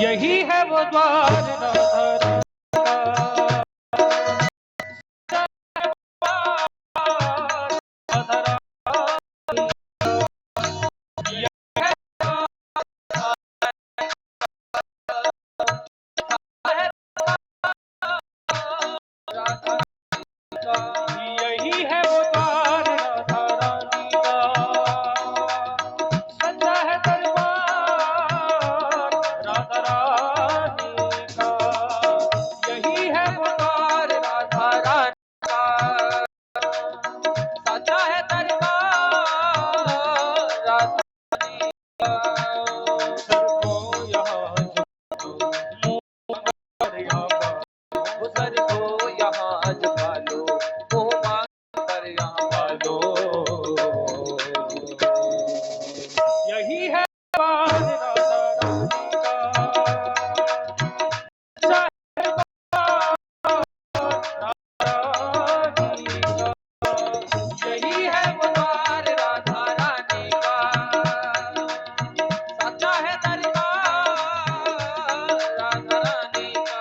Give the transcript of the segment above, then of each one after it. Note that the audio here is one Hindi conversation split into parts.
यही है वो द्वार राधा का। यही है वो द्वार राधा रानी का। सजा है दरबार राधा रानी का। यही है वो द्वार राधा रानी का। सजा है दरबार राधा रानी का। सर को यहाँ मुँह पर यहाँ सर को यहाँ झुका लो, मुँह मांग कर यहाँ पालो। यही है द्वार राधा रानी का। चाहे रानी का। यही है वो द्वार राधा रानी का। सचा है दरबार राधा रानी का।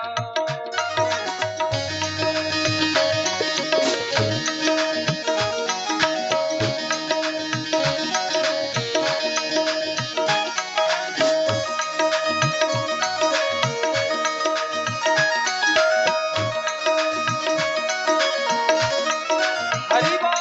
हरि बोल।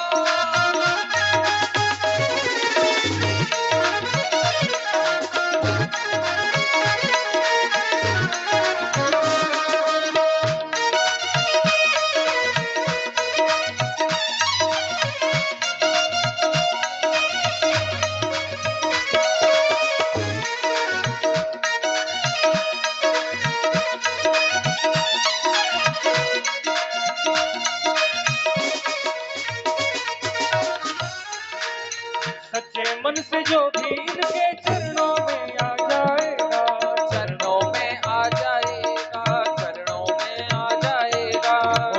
सच्चे मन से जो भी इनके चरणों में आ जाएगा, चरणों में आ जाएगा, चरणों में आ जाएगा।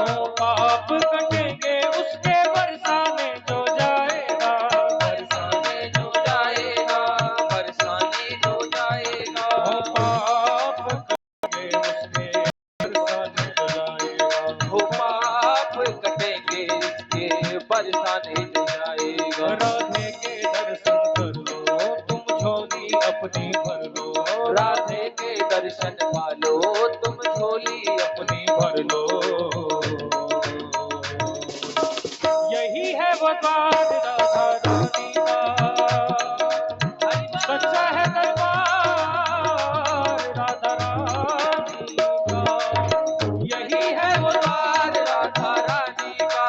वो पाप कटेंगे उसके बरसाने जो जाएगा, बरसाने जो जाएगा, बरसाने जो जाएगा। वो पाप कटेंगे उसके बरसाने जो जाएगा, वो पाप कटेंगे उसके बरसाने जो जाएगा। राधे के दर्शन कर लो तुम झोली अपनी भर लो, राधे के दर्शन पालो तुम झोली अपनी भर लो। यही है वो द्वार राधा रानी का। सच्चा है दरबार राधा रानी का। यही है वो द्वार राधा रानी का।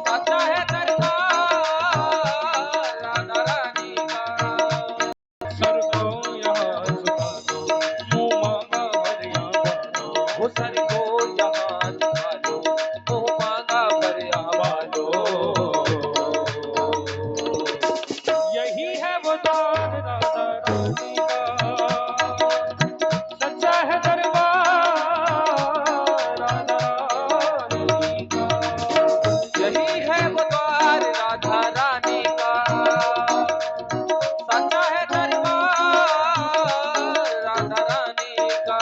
सच्चा है दरबार राधा रानी का। सर को यहाँ झुका दो, मुँह मांगा भर यहाँ पालो। वो सर को यहाँ झुका दो, मुँह मांगा भर यहाँ पालो। यही है वो द्वार राधा रानी का। सच्चा है दरबार राधा रानी का। यही है वो द्वार राधा रानी का। सच्चा है दरबार राधा रानी का।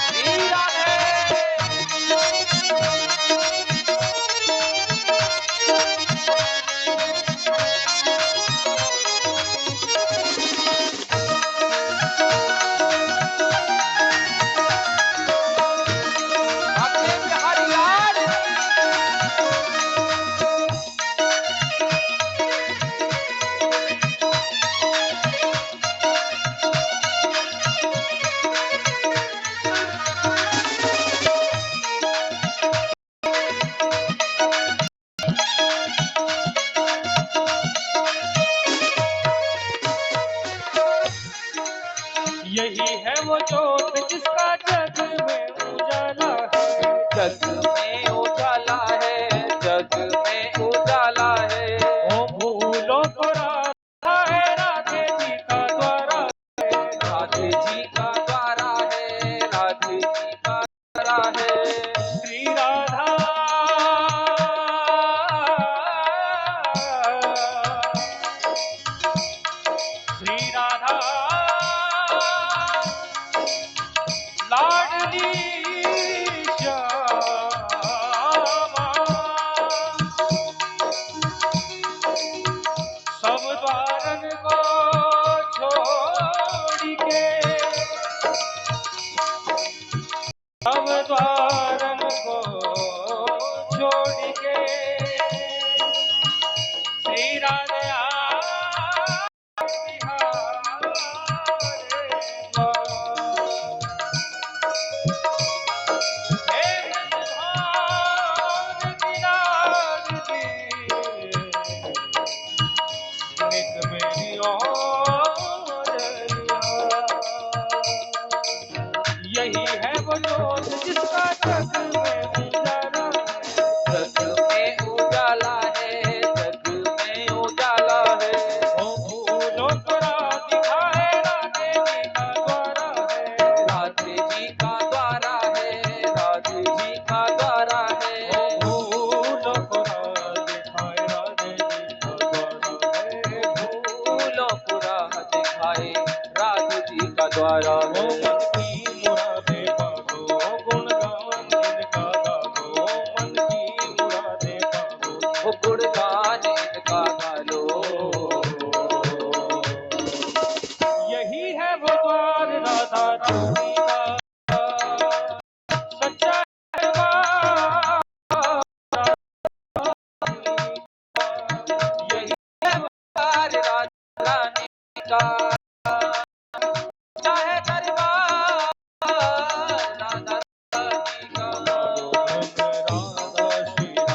श्री राधे। आपके बिहारी लाल। यही है वो ज्योत जिसका जग में उजाला है, जग में उजाला है, जग में उजाला है। ओ भूलों को राधा है, राधे जी का द्वारा है, राधे जी का द्वारा है, राधे जी का द्वारा है। श्री राधा चाहे दरबार राधा रानी का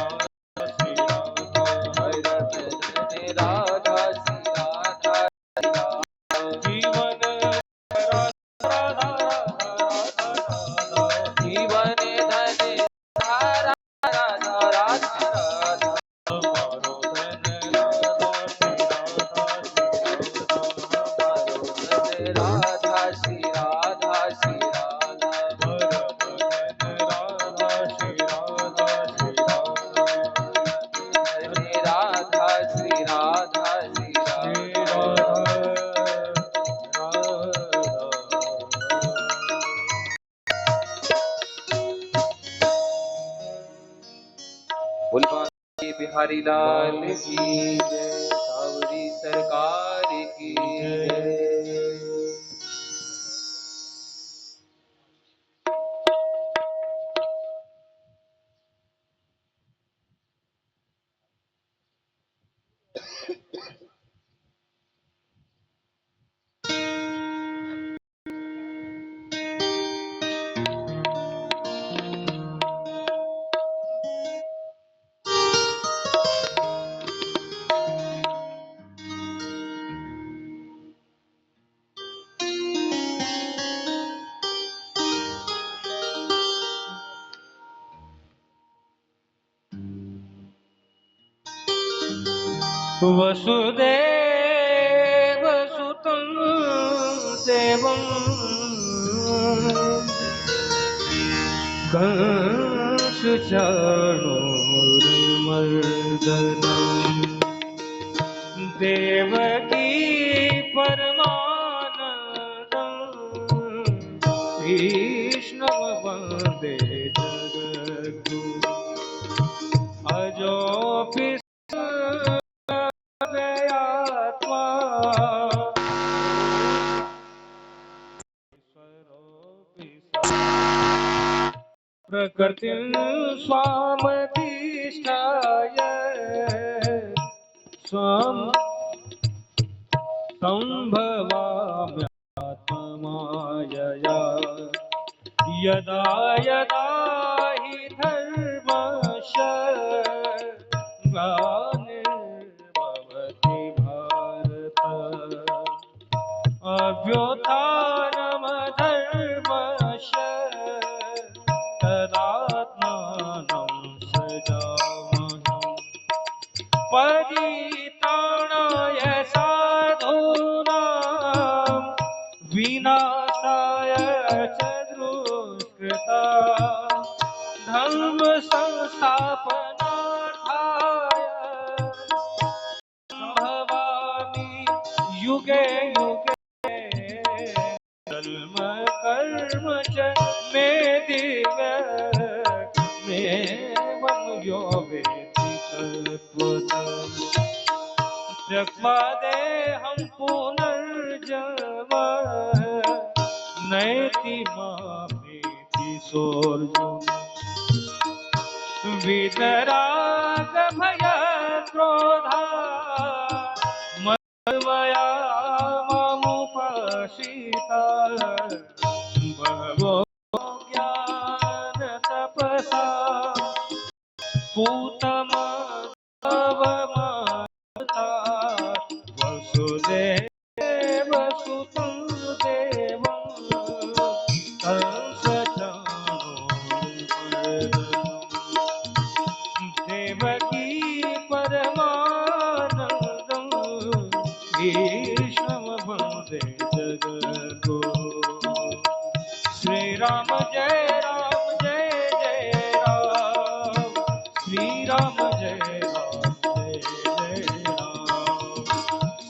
राधा श्री राधा जीवन जीवन धन राधा राधा राधा राधा श्री राधा श्री राधा राधा श्री राधा श्री बिहारी लाल की जय, सावरी सरकार की जय। वसुदेव सुतं देवं कंस चाणूरमर्दनं देवकी परमानन्दं कृष्णं वन्दे जगद्गुरुं अजोऽपि प्रकृतिं स्वामधिष्ठाय स्वं सम्भवाम्यात्ममायया यदा यदा हि धर्मस्य ग्लानिर्भवति भारत अभ्युत्थानमधर्मस्य तदात्मानं सृजाम्यहम् परित्राणाय साधूनां विनाशाय च दुष्कृतां धर्म संस्थापनार्थाय भवामि युगे युगे कर्म कर्म च मे दिव्य मेवं यो वेत्ति तत्त्वतः त्यक्त्वा देहं पुनर्जन्म नैति मामेति सोऽर्जुन वीतराग भय क्रोधा मया मामुपाश्रिता बहवो ज्ञान तपसा पूतमवमानता वसुदेव सुतं देवं कंस देवकी परमानन्दं कृष्णं वन्दे जगद्गुरुं श्री राम जय राम जय जय राम श्री राम जय राम जय जय राम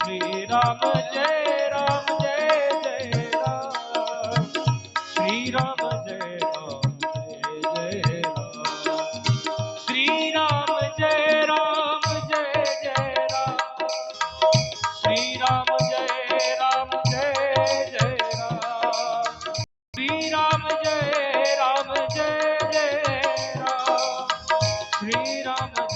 श्री राम जय राम जय जय राम श्री राम जय राम जय जय राम श्री राम जय राम जय जय राम श्री राम जय राम जय जय राम श्री राम जय राम जय जय राम श्री राम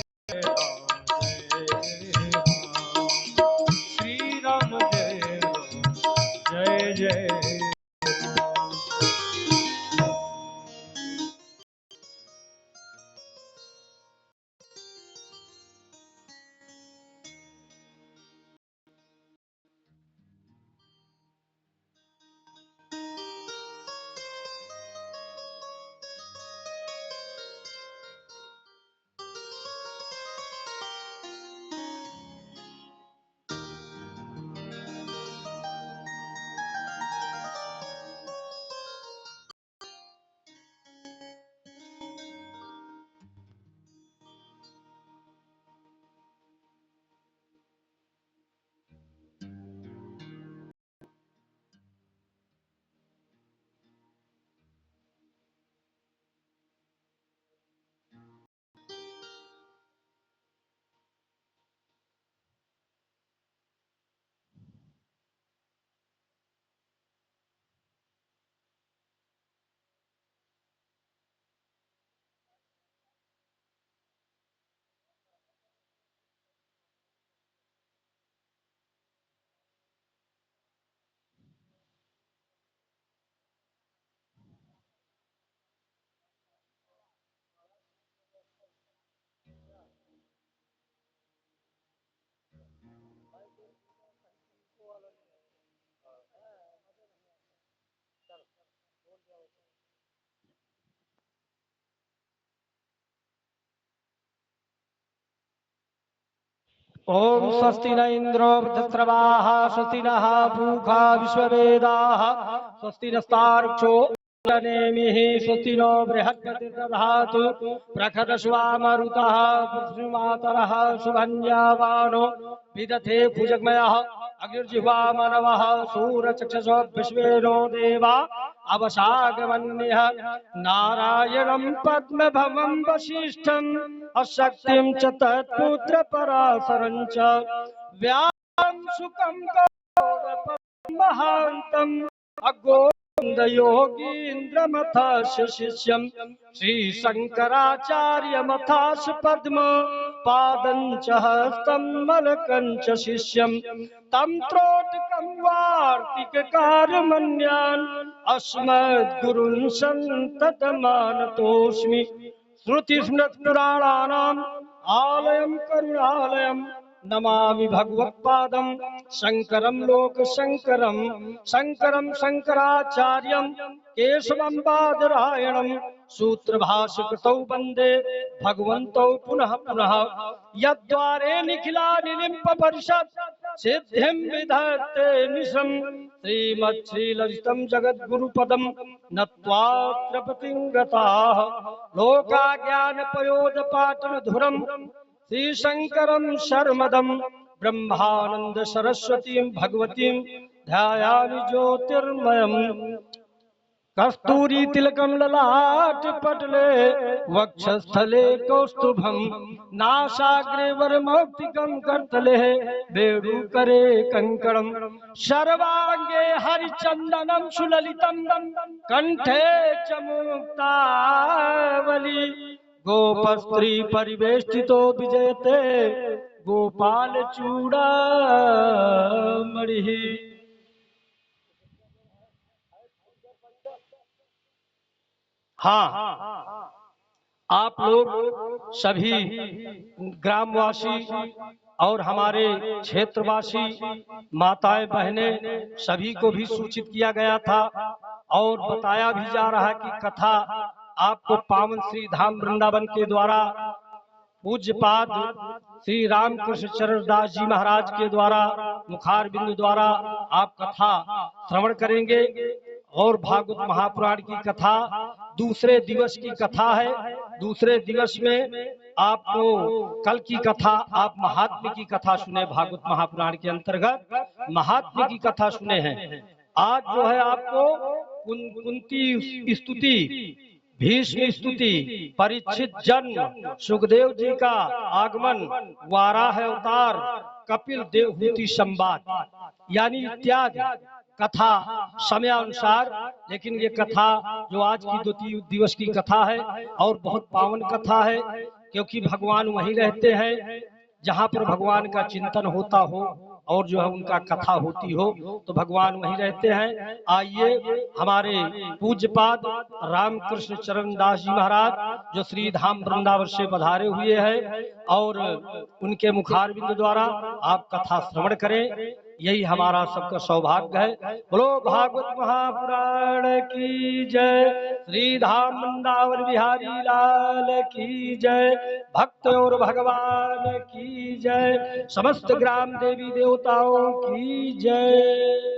ओम स्वस्ति न इंद्रो वृद्धस्रवाः स्वस्ति नः पूषा विश्ववेदाः स्वस्ति नस्तार्क्ष्यो नेमिः स्वस्ति नो बृहस्पतिर्दधातु प्रखरश्वामरुतः पृथ्वीमातरः सुभञ्जावानो विदथे भुजगमयः अग्निर्जिह्वामनवः सूरचक्षुषो विश्वेनो देवा अवसागमन्यः नारायणं पद्मभवं वसिष्ठम् अशक्तिं च तत्पुत्र पराशरं च व्यासं शुकं गौरवं महान्तम् अगोन्दयोगीन्द्रमथस्य शिष्यं श्रीशङ्कराचार्यमथास्य पद्म पादं च हस्तं मलकं च शिष्यं तं त्रोटकं वार्तिककारमन्यान् अस्मद्गुरून् सन्ततमानतोऽस्मि श्रुतिस्मृतिपुराणानाम् आलयं करुणालयं नमामि भगवत्पादं शंकरं लोकशंकरं शंकरं शंकराचार्यं केशवं बादरायणं सूत्रभाष्यकृतौ वन्दे भगवन्तौ पुनः पुनः यद्वारे निखिलानि लिम्पपरिषत् सिद्धिं विधत्ते निशं श्रीमच्छ्रीललितं जगद्गुरुपदं नत्वा प्रपतिं गताः लोका ज्ञानपयोदपाटनधुरं श्रीशंकरं शर्मदं ब्रह्मानंद सरस्वतीं भगवतीं ध्यायामि ज्योतिर्मयम् कस्तूरी तिलकं ललाट पटले वक्षस्थले कौस्तुभं नासाग्रे वरमौक्तिकं करतले वेणुकरे कंकणं सर्वांगे हरिचंदनं सुललितं कंठे च मुक्तावली गोपस्त्री परिवेष्टितो विजयते गोपाल चूड़ामणि। हाँ, आप लोग सभी ग्रामवासी और हमारे क्षेत्रवासी माताएं बहनें सभी को भी सूचित किया गया था और बताया भी जा रहा है कि कथा आपको पावन श्री धाम वृंदावन के द्वारा पूज्यपाद श्री रामकृष्ण चरण दास जी महाराज के द्वारा मुखार बिंदु द्वारा आप कथा श्रवण करेंगे। और भागवत महापुराण की कथा दूसरे दिवस की कथा है। दूसरे दिवस में आपको कल की कथा आप महात्म्य की कथा सुने, भागवत महापुराण के अंतर्गत महात्म्य की कथा सुने हैं। आज जो है आपको कुंती स्तुति, भीष्म स्तुति, परीक्षित जन्म, सुखदेव जी का आगमन, वाराह अवतार, कपिल देवहूति संवाद यानी इत्यादि कथा समयानुसार। लेकिन ये कथा जो आज की 2 दिवस की कथा है और बहुत पावन कथा है, क्योंकि भगवान वहीं रहते हैं जहाँ पर भगवान का चिंतन होता हो और जो है उनका कथा होती हो, तो भगवान वहीं रहते हैं। आइए हमारे पूज्यपाद रामकृष्ण चरण दास जी महाराज जो श्री धाम वृंदावन से पधारे हुए हैं और उनके मुखारबिंद द्वारा आप कथा श्रवण करें, यही हमारा सबका सौभाग्य है। बोलो भागवत महापुराण की जय, श्री धाम वृंदावन बिहारी लाल की जय, भक्त और भगवान की जय, समस्त ग्राम देवी देवताओं की जय।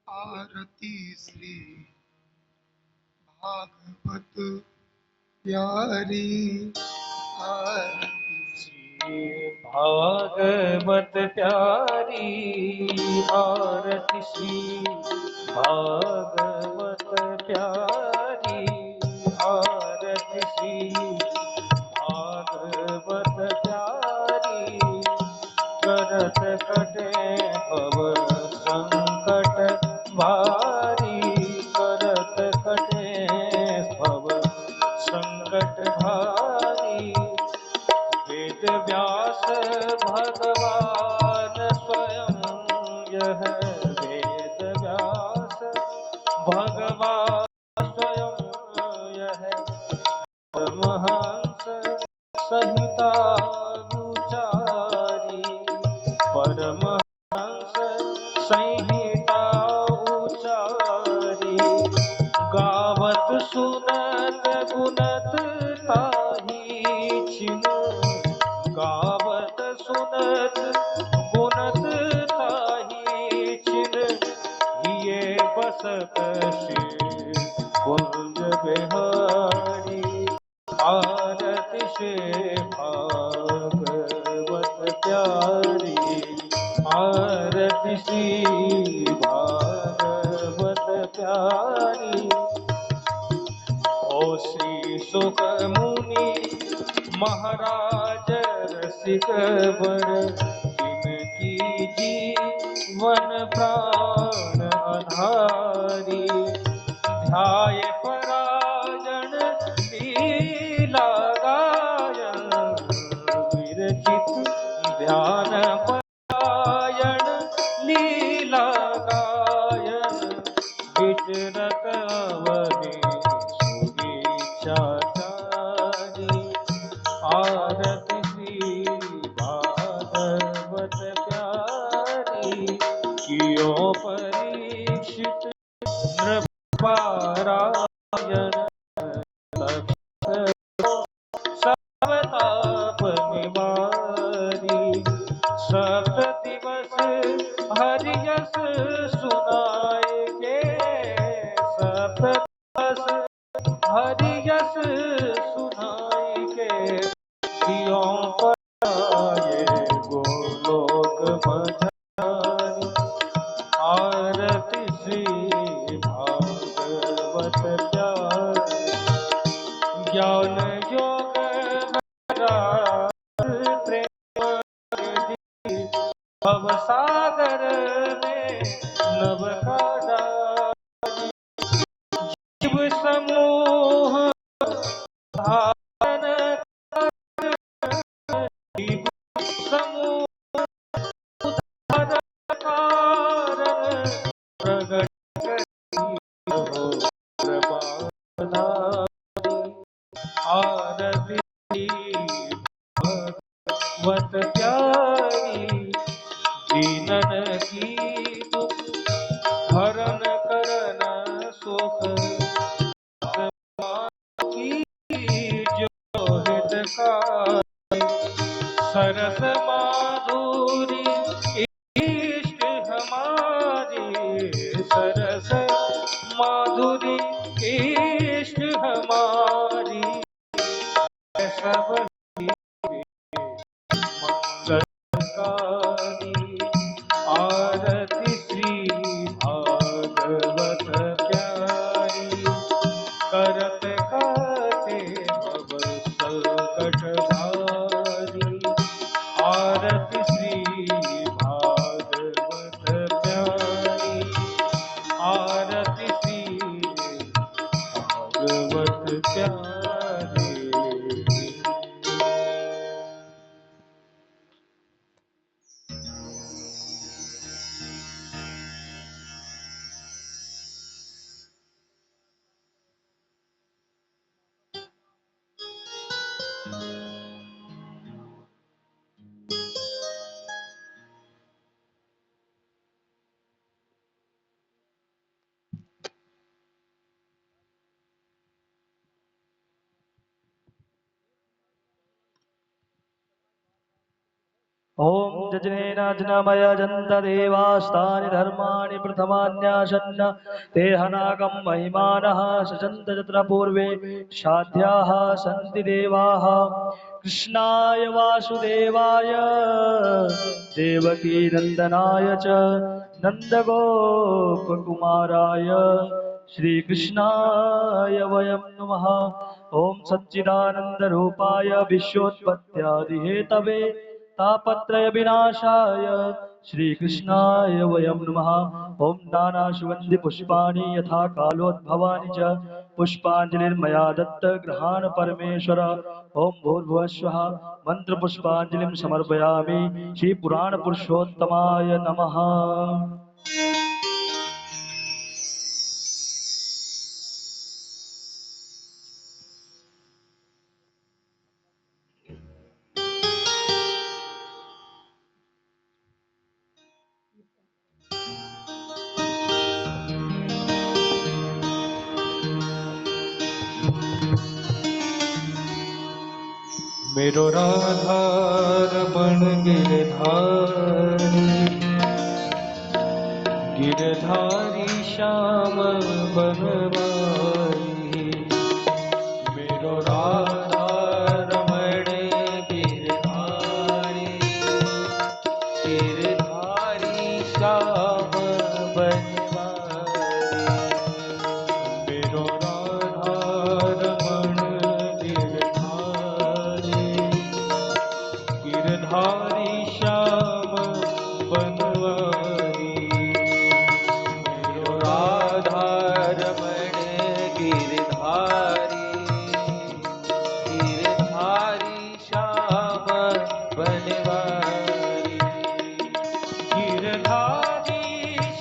आरती श्री भागवत प्यारी, आरती श्री भागवत प्यारी, आरती श्री भागवत प्यारी, आरती श्री भागवत प्यारी, करत कटे भव संकट भारी, करत कटे भगवान स्वयं यह परमहंस संहिता उचारी, परमहंस संहिता उचारी, गावत सुनत गुणत ताहि छिन, गावत सुनत गुणत ताहि छिन, ये बसत श्री कुंज बिहारी, आरती से भागवत प्यारी, आरती सी भागवत प्यारी। ओ श्री सुख मुनि महाराज रसिक वर, जिनकी जीवन प्राण आधारी, ध्याय परायण लीला गायन, विरचित ध्यान परायण लीला गायन, विचरत अवनि सुविचारी, आरती श्री भागवत प्यारी, कियो परीक्षित नृपारायण, सब ताप निवारी, सप्त दिवस हरि यश सुनाए के, सप्त दिवस हरि यश सुनाए के, दियों पर आए गोलोक मझारी, आरती श्री भागवत प्यारी, ज्ञान योग प्रेम भव सागर में नव का डाली, जीव समूह धारण जीव समूह कारण प्रगट हो प्रभाधारी, आरती भगवत प्यारी, दीनन की दुख हरण करन सुख, की जो हितकारी, सरस माधुरी इष्ट हमारी, सरस माधुरी इष्ट हमारी, सब मंगलकारी, आरती श्री भागवत प्यारी, करत काटे भव संकट भारी, आरती श्री भागवत प्यारी, आरती श्री भागवत प्यारी। ओम जजनेनाजनमय जन्तदेवास्तानि धर्माणि प्रथमान्यासन्न तेहनागं महिमानः सचन्त तत्र पूर्वे साध्याः सन्ति देवाः कृष्णाय वासुदेवाय देवकी नन्दनाय च नन्दगोपकुमाराय श्रीकृष्णाय वयं नमः। ओम सच्चिदानन्दरूपाय विश्वोत्पत्त्यादिहेतवे तापत्रय विनाशाय श्रीकृष्णाय वयं नमः। ओम नानासुगन्धि पुष्पाणि यथा कालोद्भवानि च पुष्पाञ्जलिर्मया दत्त गृहाण परमेश्वर। ओम भूर्भुवस्वः मंत्र पुष्पाञ्जलिं समर्पयामि श्री पुराण पुरुषोत्तमाय नमः। मेरो राधा रमण गिरधारी गिरधारी श्याम बनवारी मेरो राधा रमण गिरधारी गिरधारी श्याम बनवारी मेरो राधा रमण गिरधारी गिरधारी श्याम बनवारी मेरो राधा रमण गिरधारी गिरधारी श्याम बनवारी गिरधारी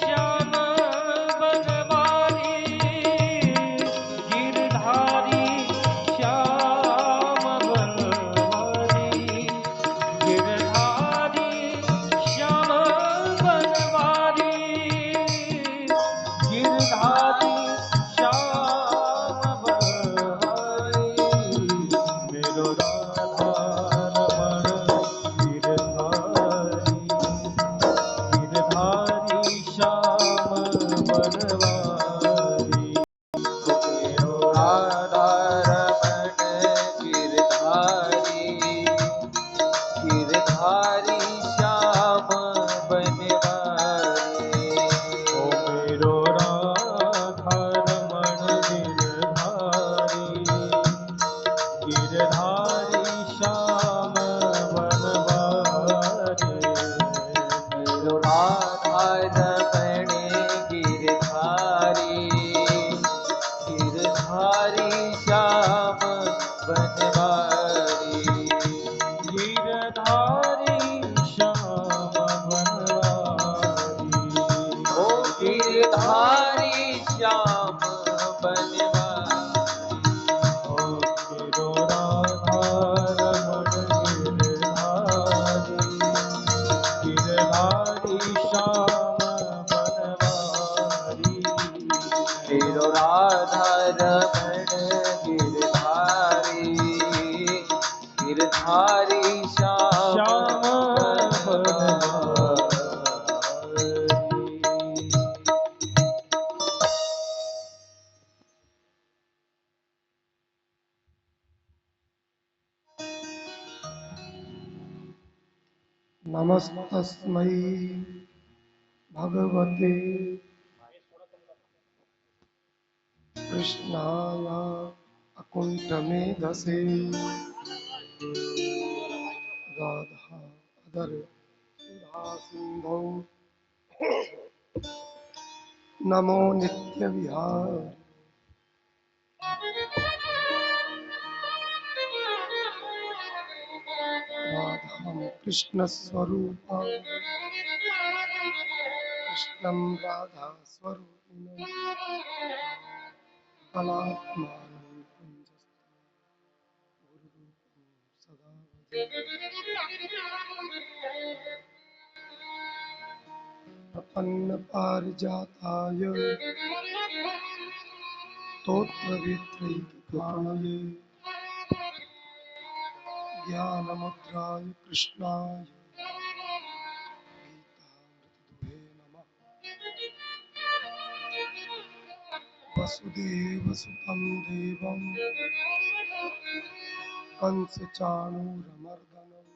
श्याम बनवारी गिरधारी श्याम बनवारी गिरधारी श्याम बनवारी गिरधारी श्याम बनवारी मेरो राधा रमण गिरधारी गिरधारी श्याम बनवारी मेरो राधा रमण गिरधारी गिरधारी श्याम बनवारी ओ मेरो राधा रमण गिरधारी गिरधारी श्याम बनवारी मेरो राधा रमण गिरधारी गिरधारी श्याम बनवारी गिरधारी श्याम बनवारी ओ गिरधारी श्याम बनवारी ओ मेरो राधा रमण गिरधारी गिरधारी श्याम बनवारी मेरो राधा रमण गिरधारी गिरधारी श्याम बनवारी। नमस्तस्मै भगवते कृष्णाय अकुण्ठमेधसे राधा अदर सुधा सिन्धौ नमो नित्यविहार राधां कृष्णस्वरूपा कृष्णं राधा स्वरूपिणं कलात्मानं कुञ्जस्थं गुरुरूपं सदा भजे प्रपन्नपारिजाताय स्तोत्रवेत्रैकपाणये ज्ञानमुद्राय कृष्णाय गीतामृतदुहे नमः। वसुदेवसुतं देवं कंसचाणूरमर्दनं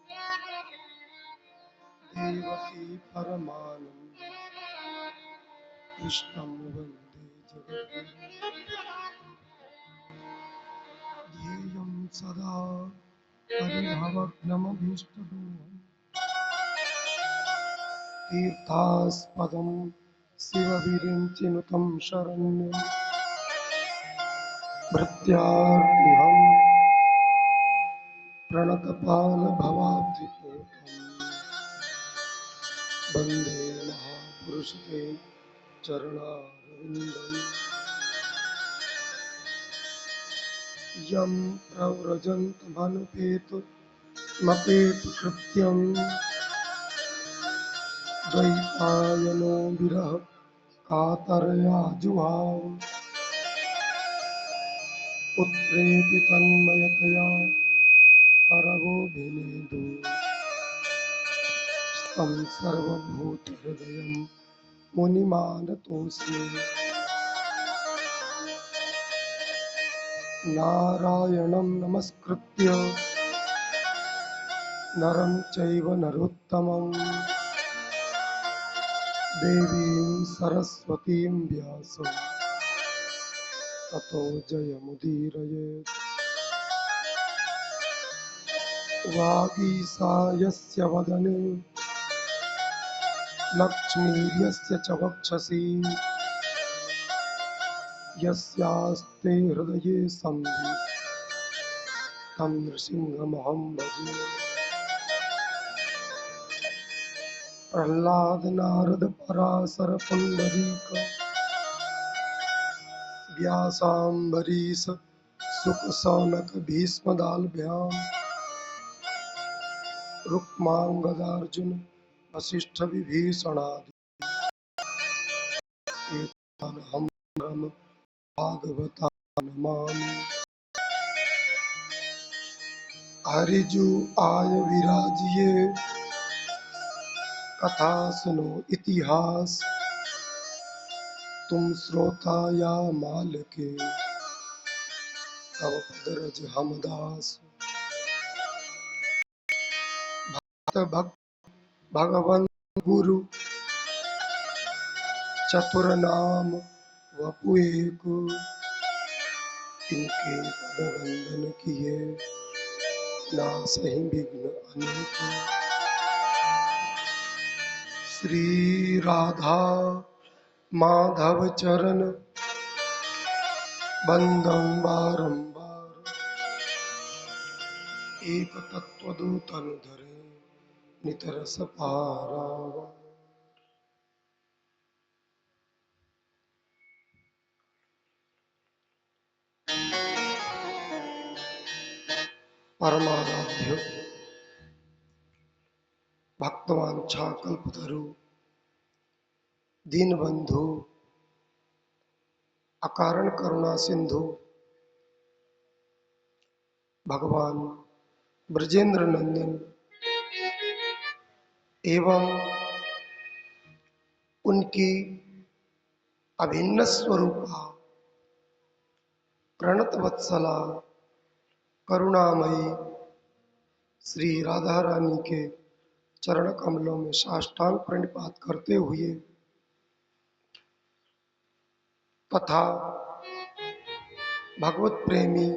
देवकी परमानन्दं कृष्णं वन्दे जगद्गुरुं ध्येयं सदा परिभवग्नमभीष्टदोहम् तीर्थास्पदं शिवविरिञ्चिनुतं शरण्यं भृत्यार्तिहं प्रणतपालभवाब्धिपोतं वन्दे महापुरुषते चरणारविन्दम् यं प्रव्रजन्तमनुपेतुमपेतुकृत्यं द्वैपायनो विरह कातरया जुहाव पुत्रेऽपि तन्मयतया करवोऽभिनेदु तं सर्वभूतहृदयं मुनिमानतोऽस्मि। नारायणं नमस्कृत्य नरं चैव नरोत्तमं देवीं सरस्वतीं व्यासं ततो जयमुदीरयेत्। वागीसा यस्य वदने लक्ष्मीर्यस्य च वक्षसि यस्यास्ते हृदये संवित् तं नृसिंहमहं भजे। प्रह्लाद नारद पराशर पुण्डरीक व्यासाम्बरीश सुक सौनक भीष्मदाल्भ्यां रुक्माङ्गदार्जुन वसिष्ठ विभीषणादि एतानहं ब्रह्म भागवता नमामि। हरिजु आय विराजिए कथा सुनो इतिहास तुम श्रोता या माल के तब पदरज हम दास। भक्त भगवन गुरु चतुर नाम वपु एक इनके पद वंदन किए नासहि विघ्न अनेक। श्री राधा माधव चरण बंदम बारंबार एक तत्व दो तनु धरे नितरस पारावार। परमाराध्य भक्तवांछा कल्पतरु दीनबंधु अकारण करुणा सिंधु भगवान ब्रजेंद्र नंदन एवं उनकी अभिन्न स्वरूपा प्रणत वत्सला करुणामयी श्री राधा रानी के चरण कमलों में साष्टांग प्रणिपात करते हुए तथा भगवत प्रेमी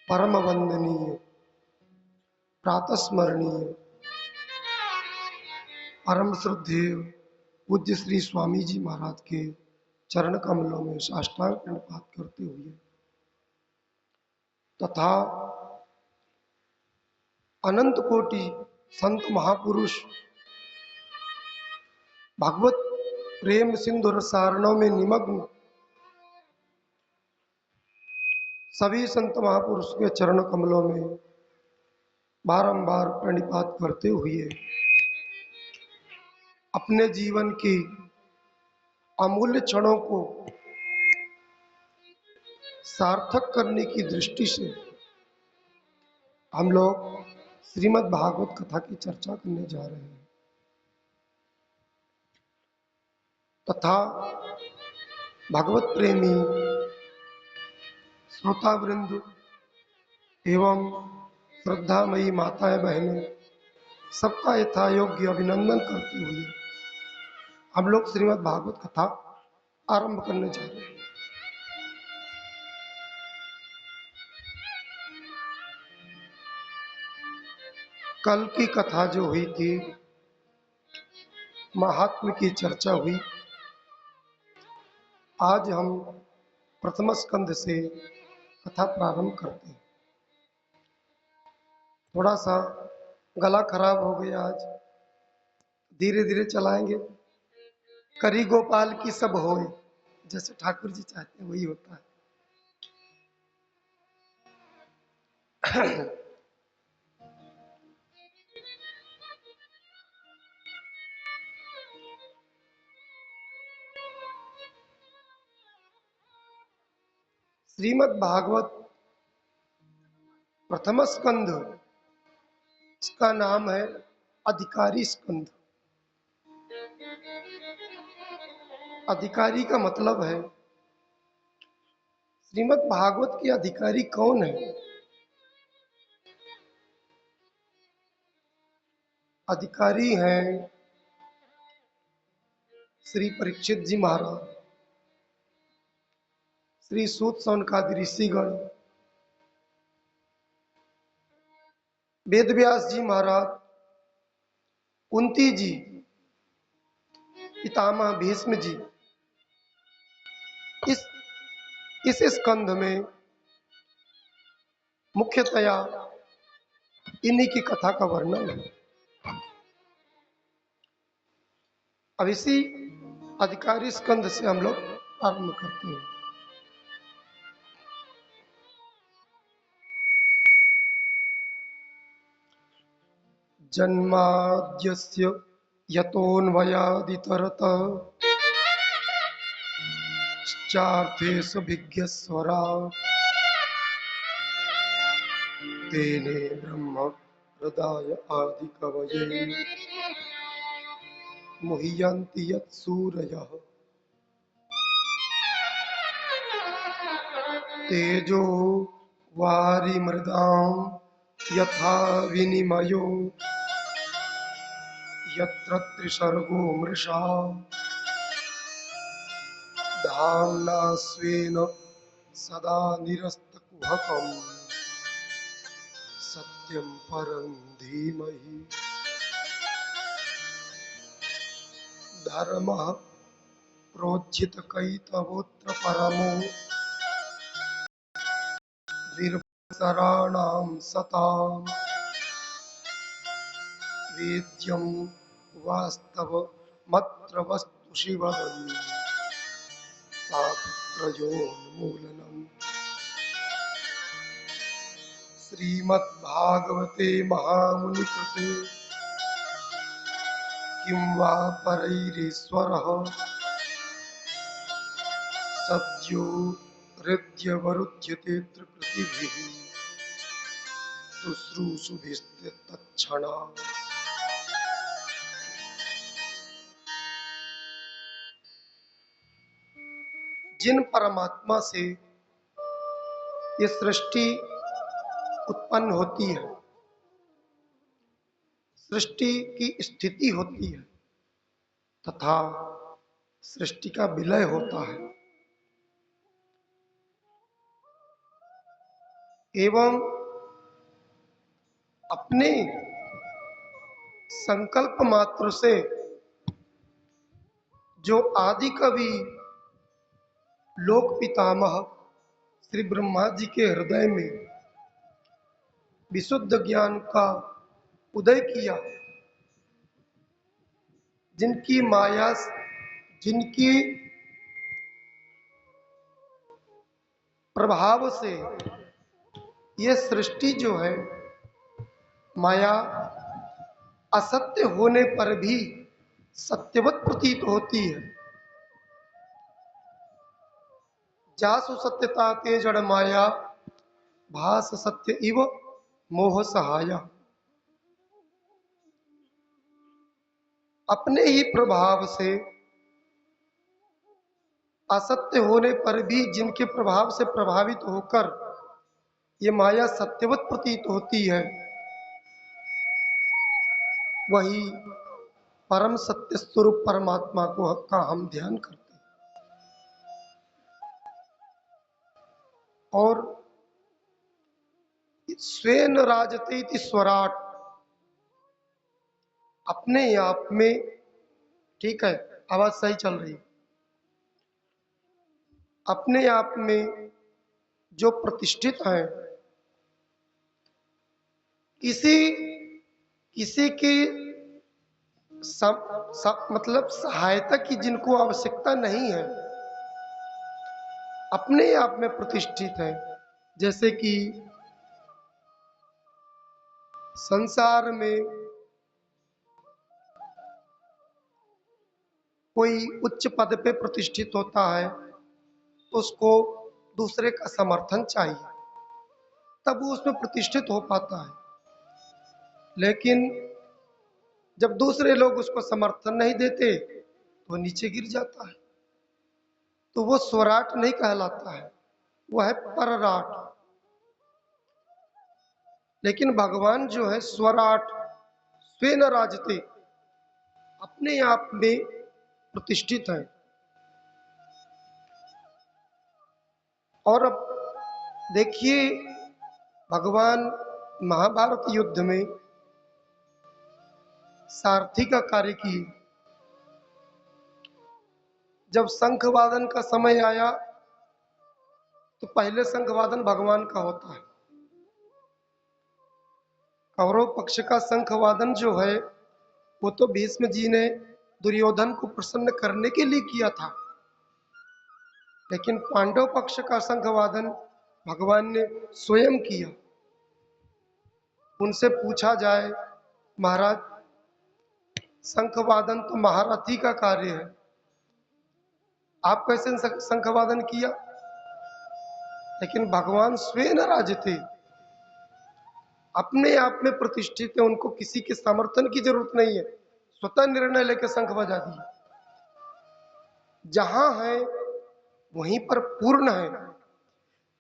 परम वंदनीय प्रातस्मरणीय परम श्रद्धेय पूज्य श्री स्वामी जी महाराज के चरण कमलों में साष्टांग प्रणिपात करते हुए तथा अनंत कोटि संत महापुरुष भगवत प्रेम सिंधु रसारणों में निमग्न सभी संत महापुरुष के चरण कमलों में बारंबार प्रणिपात करते हुए अपने जीवन की अमूल्य क्षणों को सार्थक करने की दृष्टि से हम लोग श्रीमद् भागवत कथा की चर्चा करने जा रहे हैं तथा भगवत प्रेमी श्रोता वृंद एवं श्रद्धामयी माताएं बहनें सबका यथा योग्य अभिनंदन करते हुए हम लोग श्रीमद् भागवत कथा आरंभ करने जा रहे हैं। कल की कथा जो हुई थी महात्म्य की चर्चा हुई। आज हम प्रथम स्कंध से कथा प्रारंभ करते हैं। थोड़ा सा गला खराब हो गया आज, धीरे धीरे चलाएंगे। करी गोपाल की सब होए, जैसे ठाकुर जी चाहते हैं वही होता है। श्रीमद् भागवत प्रथम स्कंध, इसका नाम है अधिकारी स्कंध। अधिकारी का मतलब है, श्रीमद् भागवत के अधिकारी कौन है? अधिकारी हैं श्री परीक्षित जी महाराज, श्री सूत सौनकादि ऋषिगण, वेद व्यास जी महाराज, कुंती जी, पितामह भीष्म जी। इस स्कंध में मुख्यतया इन्हीं की कथा का वर्णन है। अब इसी अधिकारी स्कंध से हम लोग आरंभ करते हैं। जन्माद्यस्य यतोऽन्वयादितरतः चार्थेष्वभिज्ञस्वरा तेने ब्रह्म हृदय आदि कवये मुह्यन्ति यत्सूरयः तेजो वारिमृदां यथा विनिमयो यत्र त्रिसर्गो मृषा धाम्ना स्वेन सदा निरस्तकुहकम् सत्यं परं धीमहि धर्मः प्रोज्झितकैतवोऽत्र परमो निर्भसराणां सताम् वेद्यं वास्तवमत्र वस्तु शिवदम् तापत्रयोन्मूलनम्। श्रीमद्भागवते महामुनिकृते किं वा परैरीश्वरः सद्यो हृद्यवरुध्यते त्रिकृतिभिः शुश्रूषुभिस्ते तत्क्षणात्। जिन परमात्मा से ये सृष्टि उत्पन्न होती है, सृष्टि की स्थिति होती है तथा सृष्टि का विलय होता है, एवं अपने संकल्प मात्र से जो आदि कवि लोक पितामह श्री ब्रह्मा जी के हृदय में विशुद्ध ज्ञान का उदय किया, जिनकी माया, जिनकी प्रभाव से ये सृष्टि जो है माया असत्य होने पर भी सत्यवत प्रतीत होती है। जासु सत्यता ते जड़ माया भास सत्य इव मोह सहाया। अपने ही प्रभाव से असत्य होने पर भी जिनके प्रभाव से प्रभावित होकर ये माया सत्यवत प्रतीत होती है, वही परम सत्य स्वरूप परमात्मा को का हम ध्यान करते हैं। और स्वेन राजते इति स्वराट, अपने आप में, ठीक है, आवाज सही चल रही है, अपने आप में जो प्रतिष्ठित है, किसी की मतलब सहायता की जिनको आवश्यकता नहीं है, अपने आप में प्रतिष्ठित है। जैसे कि संसार में कोई उच्च पद पे प्रतिष्ठित होता है तो उसको दूसरे का समर्थन चाहिए, तब वो उसमें प्रतिष्ठित हो पाता है। लेकिन जब दूसरे लोग उसको समर्थन नहीं देते तो वो नीचे गिर जाता है। तो वो स्वराट नहीं कहलाता है, वो है परराट। लेकिन भगवान जो है स्वराट स्वेन राजते, अपने आप में प्रतिष्ठित है। और अब देखिए, भगवान महाभारत युद्ध में सारथी का कार्य किए। जब शंखवादन का समय आया तो पहले शंखवादन भगवान का होता है। कौरव पक्ष का शंखवादन जो है वो तो भीष्म जी ने दुर्योधन को प्रसन्न करने के लिए किया था। लेकिन पांडव पक्ष का शंखवादन भगवान ने स्वयं किया। उनसे पूछा जाए, महाराज शंखवादन तो महारथी का कार्य है, आप कैसे शंखवादन किया? लेकिन भगवान स्वयं राजते, अपने आप में प्रतिष्ठित है, उनको किसी के समर्थन की जरूरत नहीं है, स्वतः निर्णय लेकर शंख बजा दिए। जहां है वहीं पर पूर्ण है,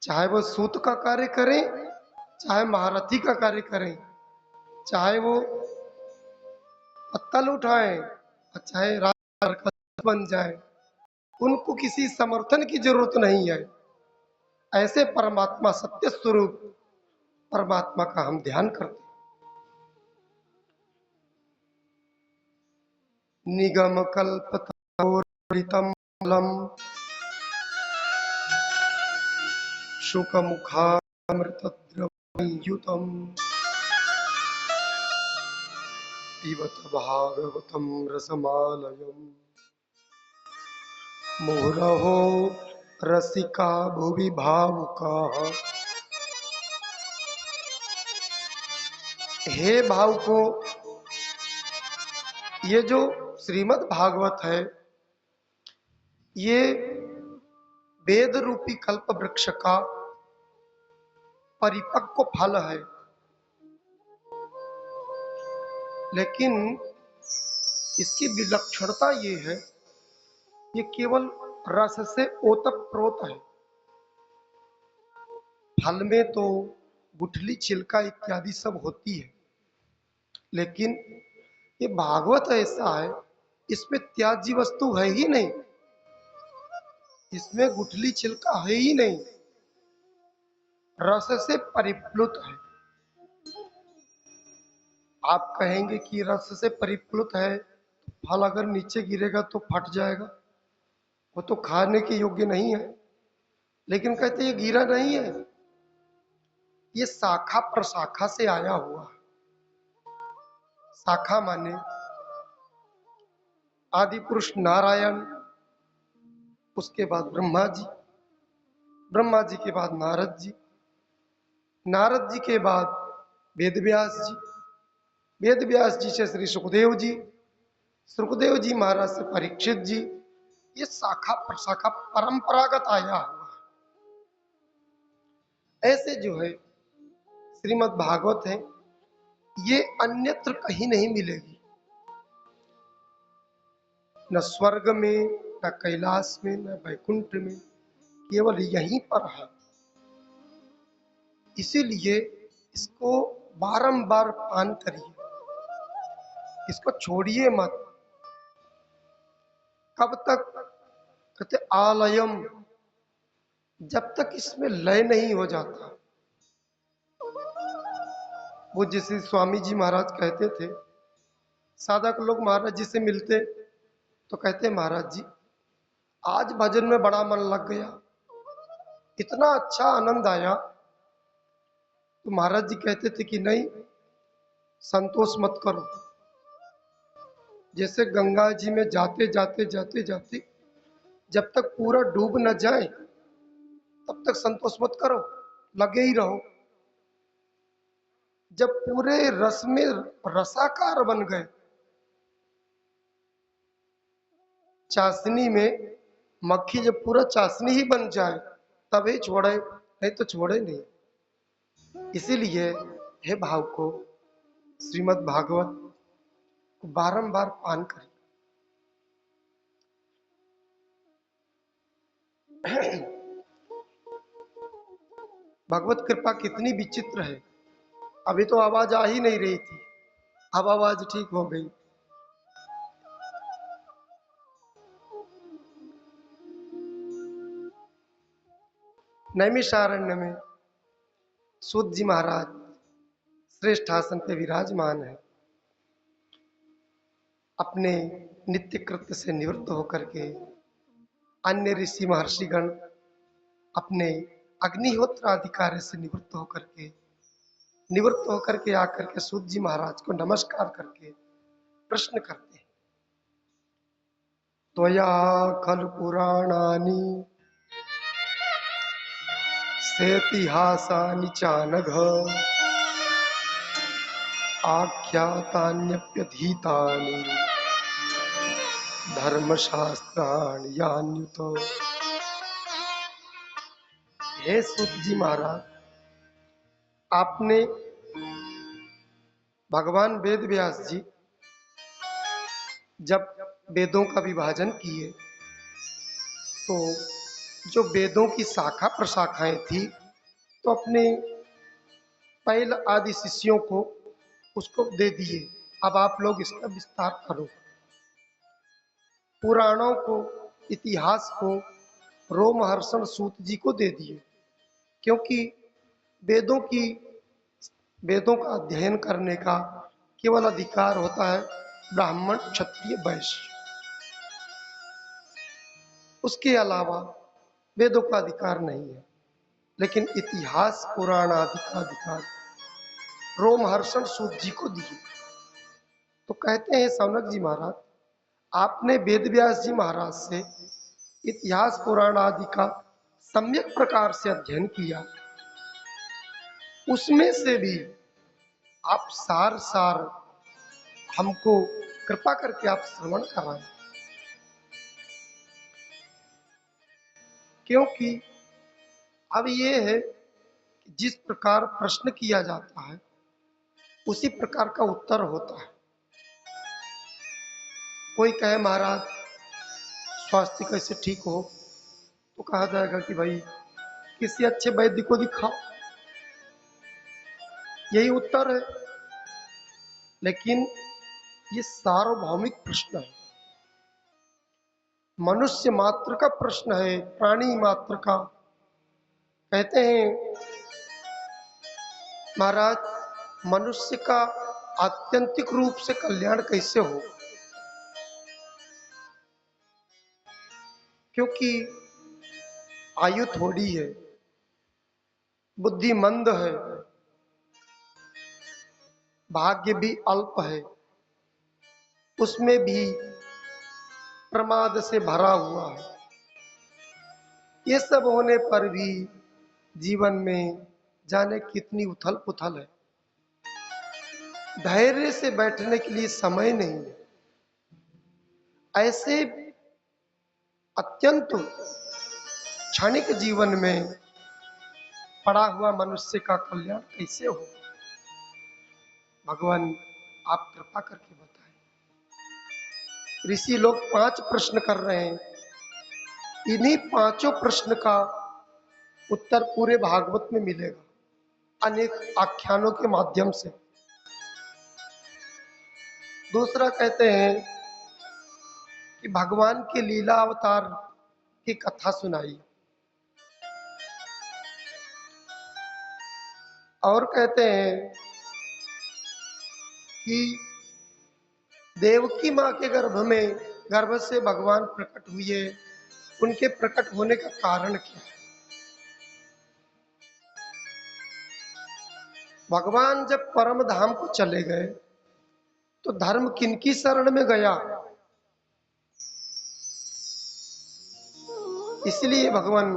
चाहे वो सूत का कार्य करें, चाहे महारथी का कार्य करें, चाहे वो पत्तल उठाएं, चाहे राजा बन जाए, उनको किसी समर्थन की जरूरत नहीं है। ऐसे परमात्मा सत्य स्वरूप परमात्मा का हम ध्यान करते हैं। निगम कल्पतरोरितम फलम शुकमुखामृतद्रवयुतम पिबत भागवतम रसमालयम मुहुरहो रसिका भुवि भावुकाः। हे भावुको, ये जो श्रीमद् भागवत है ये वेद रूपी कल्प वृक्ष का परिपक्व फल है। लेकिन इसकी विलक्षणता ये है, ये केवल रस से ओतप्रोत है। फल में तो गुठली छिलका इत्यादि सब होती है, लेकिन ये भागवत ऐसा है, इसमें त्याज्य वस्तु है ही नहीं, इसमें गुठली छिलका है ही नहीं, रस से परिप्लुत है। आप कहेंगे कि रस से परिप्लुत है, फल अगर नीचे गिरेगा तो फट जाएगा, वो तो खाने के योग्य नहीं है। लेकिन कहते ये गिरा नहीं है, ये शाखा प्रशाखा से आया हुआ है। शाखा माने आदि पुरुष नारायण, उसके बाद ब्रह्मा जी, ब्रह्मा जी के बाद नारद जी, नारद जी के बाद वेद व्यास जी, वेद व्यास जी से श्री सुखदेव जी, सुखदेव जी महाराज से परीक्षित जी। ये शाखा प्रशाखा परंपरागत आया हुआ है। ऐसे जो है श्रीमद् भागवत है, ये अन्यत्र कहीं नहीं मिलेगी, न स्वर्ग में, न कैलाश में, न वैकुंठ में, केवल यहीं पर है। इसीलिए इसको बारंबार पान करिए, इसको छोड़िए मत। कब तक? कहते आलयम, जब तक इसमें लय नहीं हो जाता। वो जैसे स्वामी जी महाराज कहते थे, साधक लोग महाराज जी से मिलते तो कहते महाराज जी आज भजन में बड़ा मन लग गया, इतना अच्छा आनंद आया। तो महाराज जी कहते थे कि नहीं, संतोष मत करो। जैसे गंगा जी में जाते जाते जाते जाते जब तक पूरा डूब न जाए तब तक संतोष मत करो, लगे ही रहो। जब पूरे रस में रसाकार बन गए, चाशनी में मक्खी जब पूरा चाशनी ही बन जाए तभी छोड़े, नहीं तो छोड़े नहीं। इसीलिए हे भाव को श्रीमद् भागवत को बारंबार पान करें। भगवत कृपा कितनी विचित्र है। अभी तो आवाज आ ही नहीं रही थी, अब आवाज ठीक हो गई। नैमिषारण्य में सूत जी महाराज श्रेष्ठ आसन पे विराजमान है। अपने नित्य कृत्य से निवृत्त होकर के अन्य ऋषि महर्षिगण अपने अग्निहोत्र अधिकारी से निवृत्त होकर के आकर के सूत जी महाराज को नमस्कार करके प्रश्न करते हैं। त्वया खलु पुराणानि सेतिहासानि चानघ आख्यातान्यप्यधीतानि धर्मशास्त्राणि यान्युत। हे सूत जी महाराज, आपने भगवान वेद व्यास जी जब वेदों का विभाजन किए तो जो वेदों की शाखा प्रशाखाएं थी तो अपने पहल आदि शिष्यों को उसको दे दिए। अब आप लोग इसका विस्तार करो। पुराणों को, इतिहास को रोमहर्षण सूत जी को दे दिए, क्योंकि वेदों का अध्ययन करने का केवल अधिकार होता है ब्राह्मण, क्षत्रिय, वैश्य। उसके अलावा वेदों का अधिकार नहीं है। लेकिन इतिहास पुराण आदि का अधिकार रोमहर्षण सूत जी को दिए। तो कहते हैं सौनक जी महाराज, आपने वेदव्यास जी महाराज से इतिहास पुराण आदि का सम्यक प्रकार से अध्ययन किया, उसमें से भी आप सार सार हमको कृपा करके आप श्रवण कराएं। क्योंकि अब ये है कि जिस प्रकार प्रश्न किया जाता है उसी प्रकार का उत्तर होता है। कोई कहे महाराज स्वास्थ्य कैसे ठीक हो, तो कहा जाएगा कि भाई किसी अच्छे वैद्य को दिखाओ, यही उत्तर है। लेकिन ये सार्वभौमिक प्रश्न है, मनुष्य मात्र का प्रश्न है, प्राणी मात्र का। कहते हैं महाराज, मनुष्य का आत्यंतिक रूप से कल्याण कैसे हो, क्योंकि आयु थोड़ी है, बुद्धि मंद है, भाग्य भी अल्प है, उसमें भी प्रमाद से भरा हुआ है। ये सब होने पर भी जीवन में जाने कितनी उथल पुथल है, धैर्य से बैठने के लिए समय नहीं है। ऐसे अत्यंत क्षणिक जीवन में पड़ा हुआ मनुष्य का कल्याण कैसे हो? भगवान आप कृपा करके बताएं। ऋषि लोग 5 प्रश्न कर रहे हैं, इन्हीं 5 प्रश्न का उत्तर पूरे भागवत में मिलेगा, अनेक आख्यानों के माध्यम से। दूसरा कहते हैं कि भगवान के लीला अवतार की कथा सुनाई, और कहते हैं कि देवकी माँ के गर्भ से भगवान प्रकट हुए, उनके प्रकट होने का कारण क्या है। भगवान जब परम धाम को चले गए तो धर्म किनकी शरण में गया? इसलिए भगवान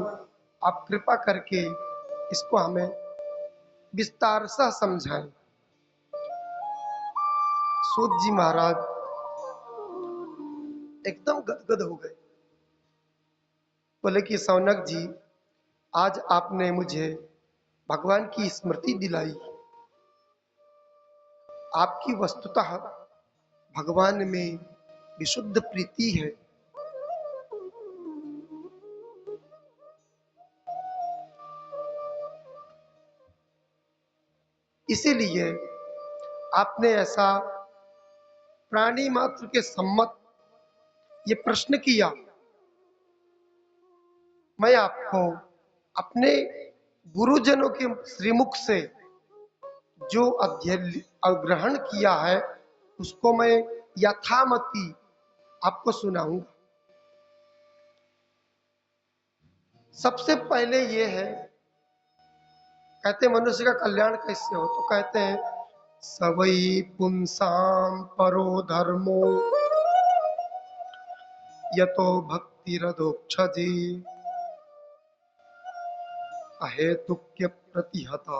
आप कृपा करके इसको हमें विस्तार से समझाएं। सूत जी महाराज एकदम गदगद हो गए, बोले कि सौनक जी, आज आपने मुझे भगवान की स्मृति दिलाई। आपकी वस्तुतः भगवान में विशुद्ध प्रीति है। इसीलिए आपने ऐसा प्राणी मात्र के सम्मत ये प्रश्न किया। मैं आपको अपने गुरुजनों के श्रीमुख से जो अध्ययन ग्रहण किया है उसको मैं यथामति आपको सुनाऊंगा। सबसे पहले ये है, कहते हैं मनुष्य का कल्याण कैसे हो, तो कहते हैं सवई पुंसाम परो धर्मो यतो भक्तिरधोक्षजे अहेतुक्य प्रतिहता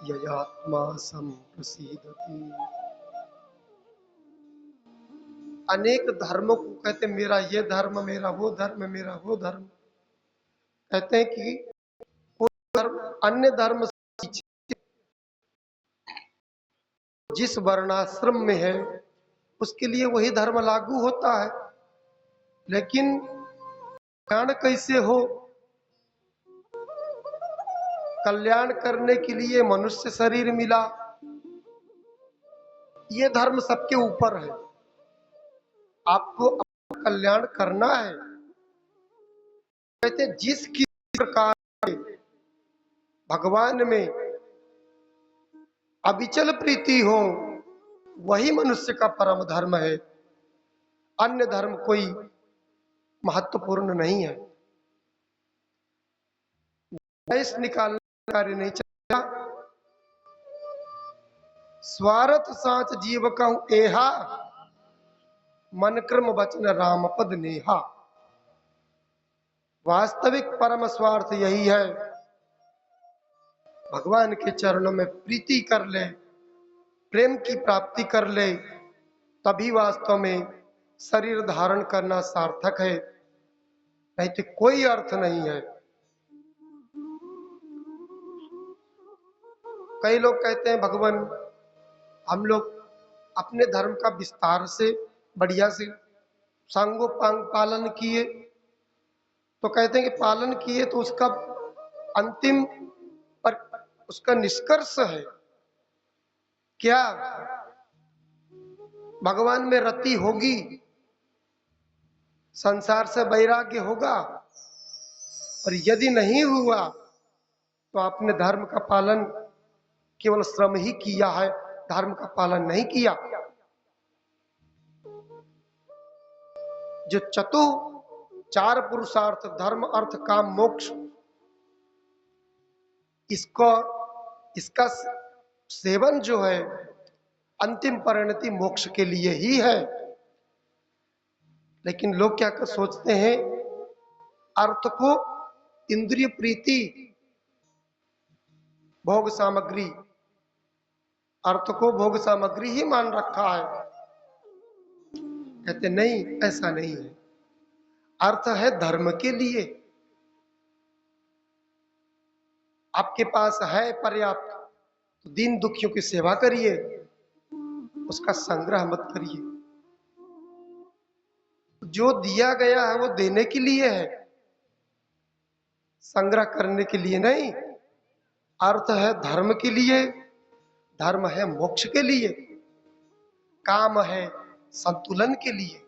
ययात्मा संप्रसीदति। अनेक धर्मों को कहते मेरा ये धर्म, मेरा वो धर्म, मेरा वो धर्म। कहते हैं कि कोई धर्म अन्य धर्म से जिस वर्णाश्रम में है उसके लिए वही धर्म लागू होता है, लेकिन कल्याण कैसे हो, कल्याण करने के लिए मनुष्य शरीर मिला, ये धर्म सबके ऊपर है। आपको अपना कल्याण करना है। कहते जिस किसी प्रकार भगवान में अविचल प्रीति हो वही मनुष्य का परम धर्म है। अन्य धर्म कोई महत्वपूर्ण नहीं है। देश निकालने का कार्य नहीं चला। स्वार्थ साच जीव कहूं एहा मन क्रम वचन राम पद नेहा। वास्तविक परम स्वार्थ यही है, भगवान के चरणों में प्रीति कर ले, प्रेम की प्राप्ति कर ले, तभी वास्तव में शरीर धारण करना सार्थक है, नहीं तो कोई अर्थ नहीं है। कई लोग कहते हैं भगवान हम लोग अपने धर्म का विस्तार से बढ़िया से सांगोपांग पालन किए, तो कहते हैं कि पालन किए तो उसका अंतिम पर उसका निष्कर्ष है क्या, भगवान में रति होगी, संसार से वैराग्य होगा। और यदि नहीं हुआ तो आपने धर्म का पालन केवल श्रम ही किया है, धर्म का पालन नहीं किया। जो चार पुरुषार्थ धर्म अर्थ काम मोक्ष, इसका सेवन जो है अंतिम परिणति मोक्ष के लिए ही है। लेकिन लोग क्या कर सोचते हैं, अर्थ को इंद्रिय प्रीति भोग सामग्री, अर्थ को भोग सामग्री ही मान रखा है। कहते नहीं, ऐसा नहीं है। अर्थ है धर्म के लिए। आपके पास है पर्याप्त तो दीन दुखियों की सेवा करिए, उसका संग्रह मत करिए। जो दिया गया है वो देने के लिए है, संग्रह करने के लिए नहीं। अर्थ है धर्म के लिए, धर्म है मोक्ष के लिए, काम है संतुलन के लिए।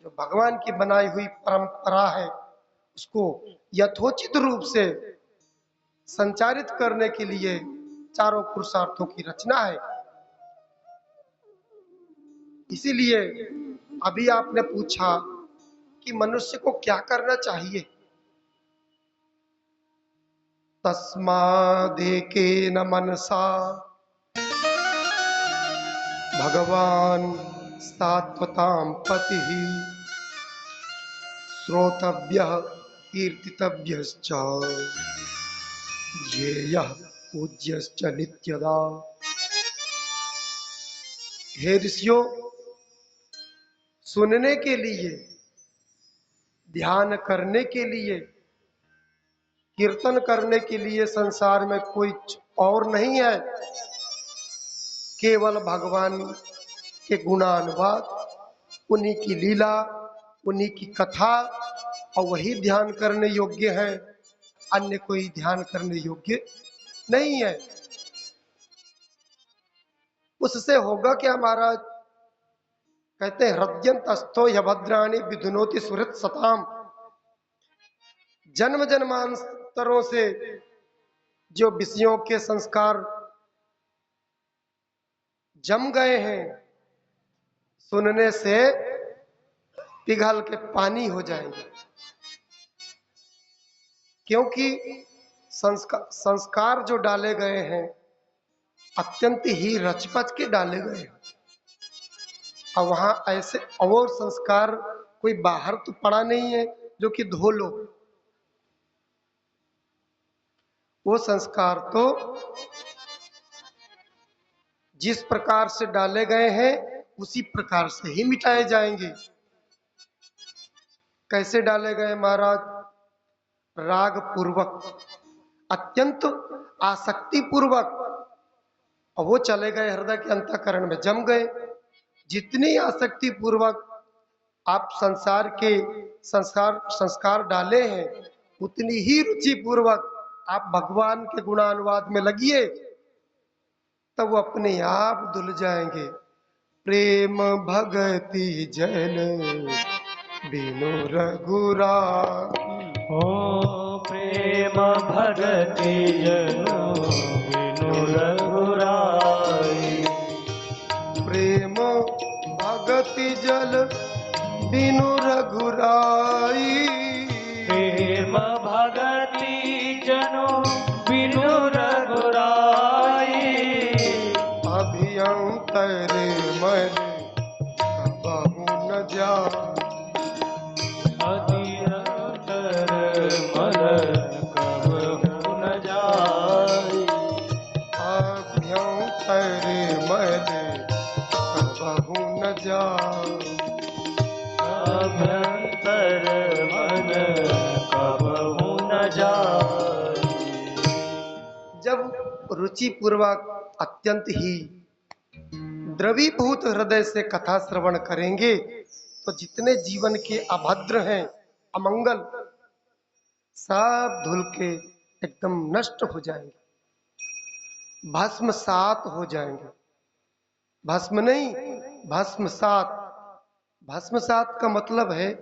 जो भगवान की बनाई हुई परंपरा है उसको यथोचित रूप से संचारित करने के लिए चारों पुरुषार्थों की रचना है। इसीलिए अभी आपने पूछा कि मनुष्य को क्या करना चाहिए। तस्मादेकेन मनसा भगवान सात्वतां पति श्रोतव्यः कीर्तितव्यश्च ध्येयः पूज्यश्च नित्यदा। हे ऋषियों, सुनने के लिए, ध्यान करने के लिए, कीर्तन करने के लिए संसार में कोई और नहीं है, केवल भगवान के गुणानुवाद, उन्हीं की लीला, उन्हीं की कथा, और वही ध्यान करने योग्य है, अन्य कोई ध्यान करने योग्य नहीं है। उससे होगा क्या महाराज? कहते हैं हृदयंत अस्थो यभद्राणी विधुनोति सुहृत सताम। जन्म जन्मांतरों से जो विषयों के संस्कार जम गए हैं, सुनने से पिघल के पानी हो जाएंगे, क्योंकि संस्कार जो डाले गए हैं अत्यंत ही रचपच के डाले गए हैं। और वहां ऐसे और संस्कार कोई बाहर तो पड़ा नहीं है जो कि धो लो। वो संस्कार तो जिस प्रकार से डाले गए हैं उसी प्रकार से ही मिटाए जाएंगे। कैसे डाले गए महाराज? राग पूर्वक, अत्यंत आसक्ति पूर्वक, और वो चले गए हृदय के अंतःकरण में जम गए। जितनी आसक्ति पूर्वक आप संसार के संस्कार डाले हैं, उतनी ही रुचि पूर्वक आप भगवान के गुणानुवाद में लगिए, तब वो अपने आप धुल जाएंगे। प्रेम भगति जन बिनु रघुराई, ओ प्रेम भगति जनो बिनु रघुराई। प्रेम भगति जल बिनु रघुराई। प्रेम भगति जनो बिनु रघुराई। अभियंतर मन कबहु न जाय, अतियंतर मन कबहु न जाय। अभ्यंतर मन कबहु न जाय। अभ्यंतर मन कबहु न जाय। जब रुचि पूर्वक अत्यंत ही द्रवीभूत हृदय से कथा श्रवण करेंगे, तो जितने जीवन के अभद्र हैं, अमंगल, सब धुल के एकदम नष्ट हो जाएंगे, भस्मसात हो जाएंगे। भस्म नहीं, भस्मसात। भस्मसात का मतलब है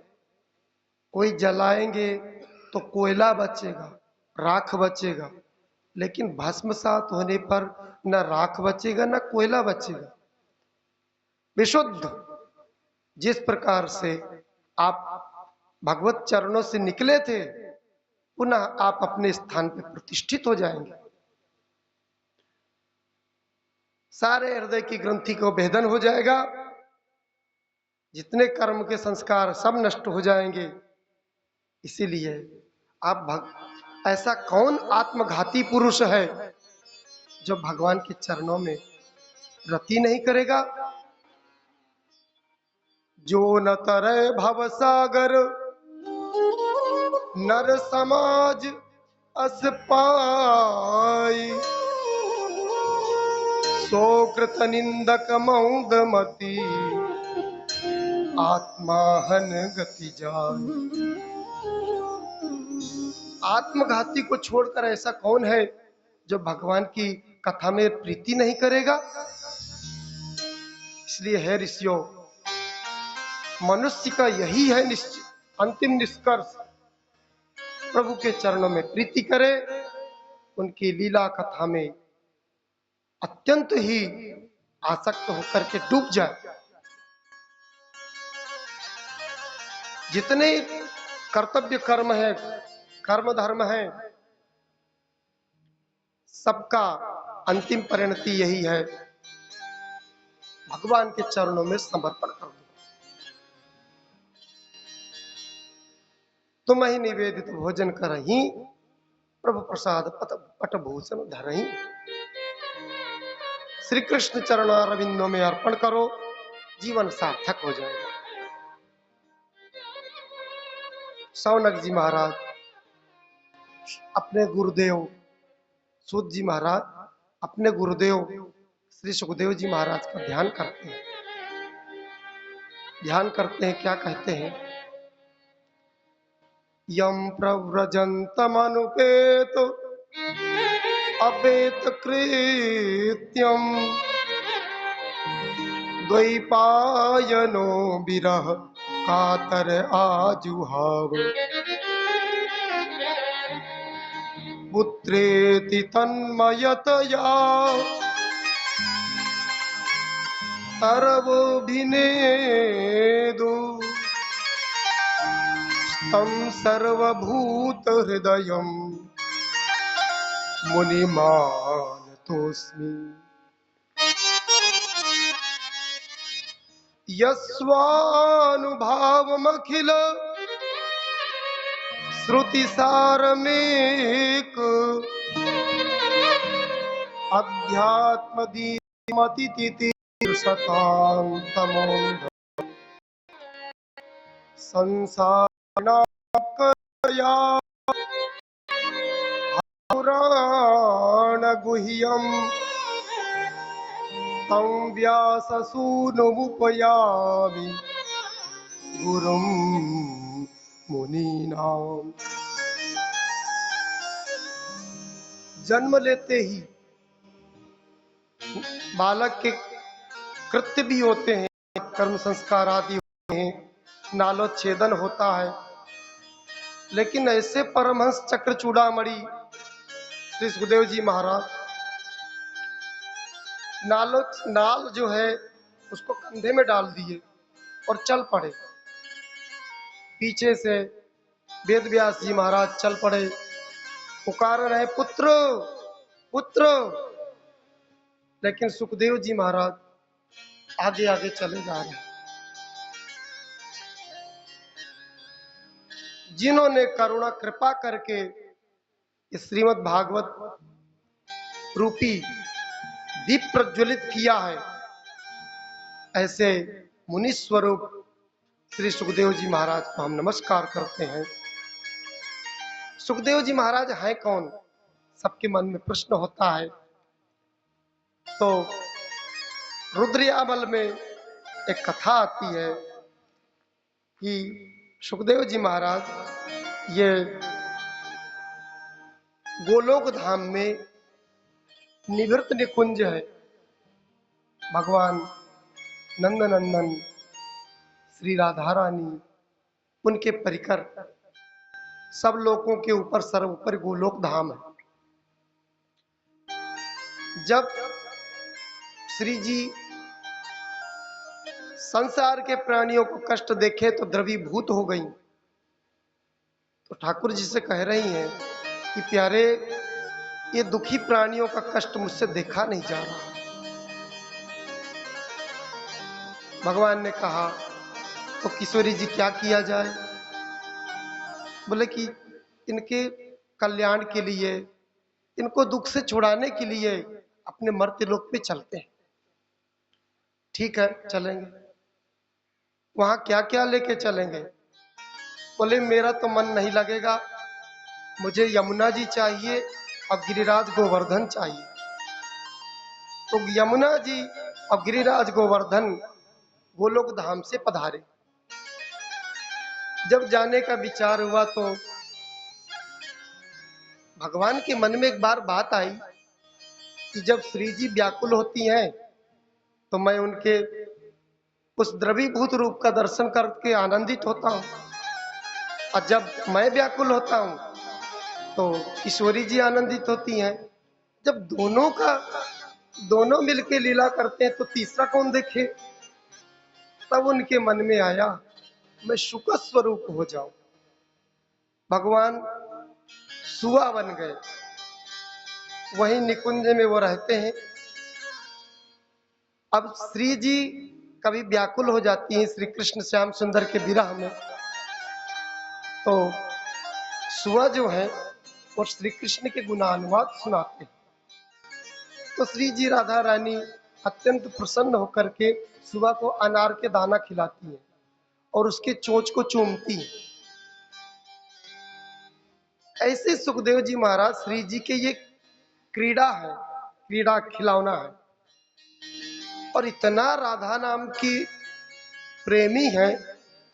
कोई जलाएंगे तो कोयला बचेगा, राख बचेगा, लेकिन भस्मसात होने पर न राख बचेगा न कोयला बचेगा। विशुद्ध जिस प्रकार से आप भगवत चरणों से निकले थे, पुनः आप अपने स्थान पर प्रतिष्ठित हो जाएंगे। सारे हृदय की ग्रंथि को भेदन हो जाएगा, जितने कर्म के संस्कार सब नष्ट हो जाएंगे। इसीलिए आप ऐसा कौन आत्मघाती पुरुष है जो भगवान के चरणों में रति नहीं करेगा? जो न तरे भव सागर नर समाज अस पाई, सो कृत निंदक मौद मती आत्माहन गति जाय। आत्मघाती को छोड़कर ऐसा कौन है जो भगवान की कथा में प्रीति नहीं करेगा? इसलिए है ऋषियों, मनुष्य का यही है अंतिम निष्कर्ष, प्रभु के चरणों में प्रीति करे, उनकी लीला कथा में अत्यंत ही आसक्त होकर के डूब जाए। जितने कर्तव्य कर्म है, कर्म धर्म है, सबका अंतिम परिणति यही है, भगवान के चरणों में समर्पण कर दो। तुम ही निवेदित भोजन करही, प्रभु प्रसाद पटभूषण धरही। श्री कृष्ण चरणारविंदों में अर्पण करो, जीवन सार्थक हो जाएगा। शौनक जी महाराज अपने गुरुदेव सूत जी महाराज अपने गुरुदेव श्री सुखदेव जी महाराज का ध्यान करते हैं। ध्यान करते हैं, क्या कहते हैं? यम प्रव्रजन्तमनुपेत अपेत कृत्यम द्वैपायनो विरह कातर आजुहाव पुत्रेति तन्मयतया तरवोभिनेदु तं सर्वभूत हृदयं मुनिमानतोऽस्मि। यस्वानुभावमखिल श्रुतिसारमेक अध्यात्मदीमतितीर्षतान्तमोऽन्ध संसारनाकया पुराणगुह्यं तं व्याससूनुमुपयामि गुरुं मुनीनाम्। जन्म लेते ही बालक के कृत्य भी होते हैं, कर्म संस्कार आदि होते हैं, नालोच्छेदन होता है, लेकिन ऐसे परमहंस चक्र चूड़ामणि श्री सुखदेव जी महाराज नाल जो है उसको कंधे में डाल दिए और चल पड़े। पीछे से वेद व्यास जी महाराज चल पड़े, पुकार रहे पुत्र पुत्र, लेकिन सुखदेव जी महाराज आगे आगे चले जा रहे हैं। जिन्होंने करुणा कृपा करके इस श्रीमद् भागवत रूपी दीप प्रज्वलित किया है, ऐसे मुनि स्वरूप श्री सुखदेव जी महाराज को हम नमस्कार करते हैं। सुखदेव जी महाराज हैं कौन, सबके मन में प्रश्न होता है। तो रुद्रयामल में एक कथा आती है कि सुखदेव जी महाराज ये गोलोक धाम में निवृत्त निकुंज है, भगवान नंदनंदन श्री राधा रानी उनके परिकर सब लोगों के ऊपर सर्वोपरि गोलोक धाम है। जब श्री जी संसार के प्राणियों को कष्ट देखे तो द्रवीभूत हो गई, तो ठाकुर जी से कह रही हैं कि प्यारे, ये दुखी प्राणियों का कष्ट मुझसे देखा नहीं जा रहा। भगवान ने कहा तो किशोरी जी क्या किया जाए? बोले कि इनके कल्याण के लिए, इनको दुख से छुड़ाने के लिए अपने मर्त्य लोक पे चलते हैं। ठीक है, चलेंगे। वहां क्या क्या लेके चलेंगे? बोले मेरा तो मन नहीं लगेगा, मुझे यमुना जी चाहिए और गिरिराज गोवर्धन चाहिए। तो यमुना जी और गिरिराज गोवर्धन गोलोक धाम से पधारे। जब जाने का विचार हुआ तो भगवान के मन में एक बार बात आई कि जब श्री जी व्याकुल होती हैं तो मैं उनके उस द्रवीभूत रूप का दर्शन करके आनंदित होता हूं, और जब मैं व्याकुल होता हूं तो किशोरी जी आनंदित होती हैं। जब दोनों मिलके लीला करते हैं तो तीसरा कौन देखे? तब उनके मन में आया मैं शुक स्वरूप हो जाऊं। भगवान सुआ बन गए, वही निकुंज में वो रहते हैं। अब श्री जी कभी व्याकुल हो जाती हैं श्री कृष्ण श्याम सुंदर के विरह में, तो सुआ जो है वो श्री कृष्ण के गुणानुवाद सुनाते हैं। तो श्री जी राधा रानी अत्यंत प्रसन्न होकर के सुआ को अनार के दाना खिलाती है और उसके चोंच को चूमती है। ऐसे सुखदेव जी महाराज श्री जी के ये क्रीड़ा है, क्रीड़ा खिलौना है, और इतना राधा नाम की प्रेमी है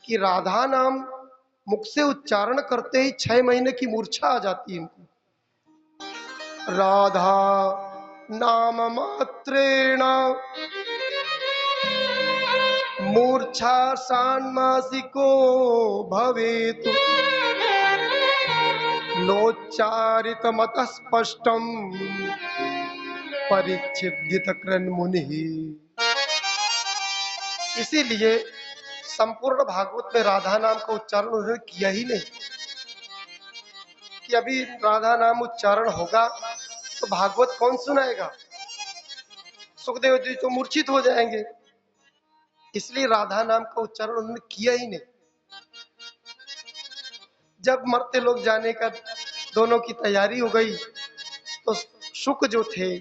कि राधा नाम मुख से उच्चारण करते ही 6 महीने की मूर्छा आ जाती है इनको। राधा नाम मात्रेण मूर्छा षाण्मासिको भवेत् नोच्चारित मत स्पष्टम परिच्छिद्धित कृन्मुनि। इसीलिए संपूर्ण भागवत में राधा नाम का उच्चारण उन्होंने किया ही नहीं, कि अभी राधा नाम उच्चारण होगा तो भागवत कौन सुनाएगा, सुखदेव जी तो मूर्छित हो जाएंगे, इसलिए राधा नाम का उच्चारण उन्होंने किया ही नहीं। जब मरते लोग जाने का दोनों की तैयारी हो गई तो शुक जो थे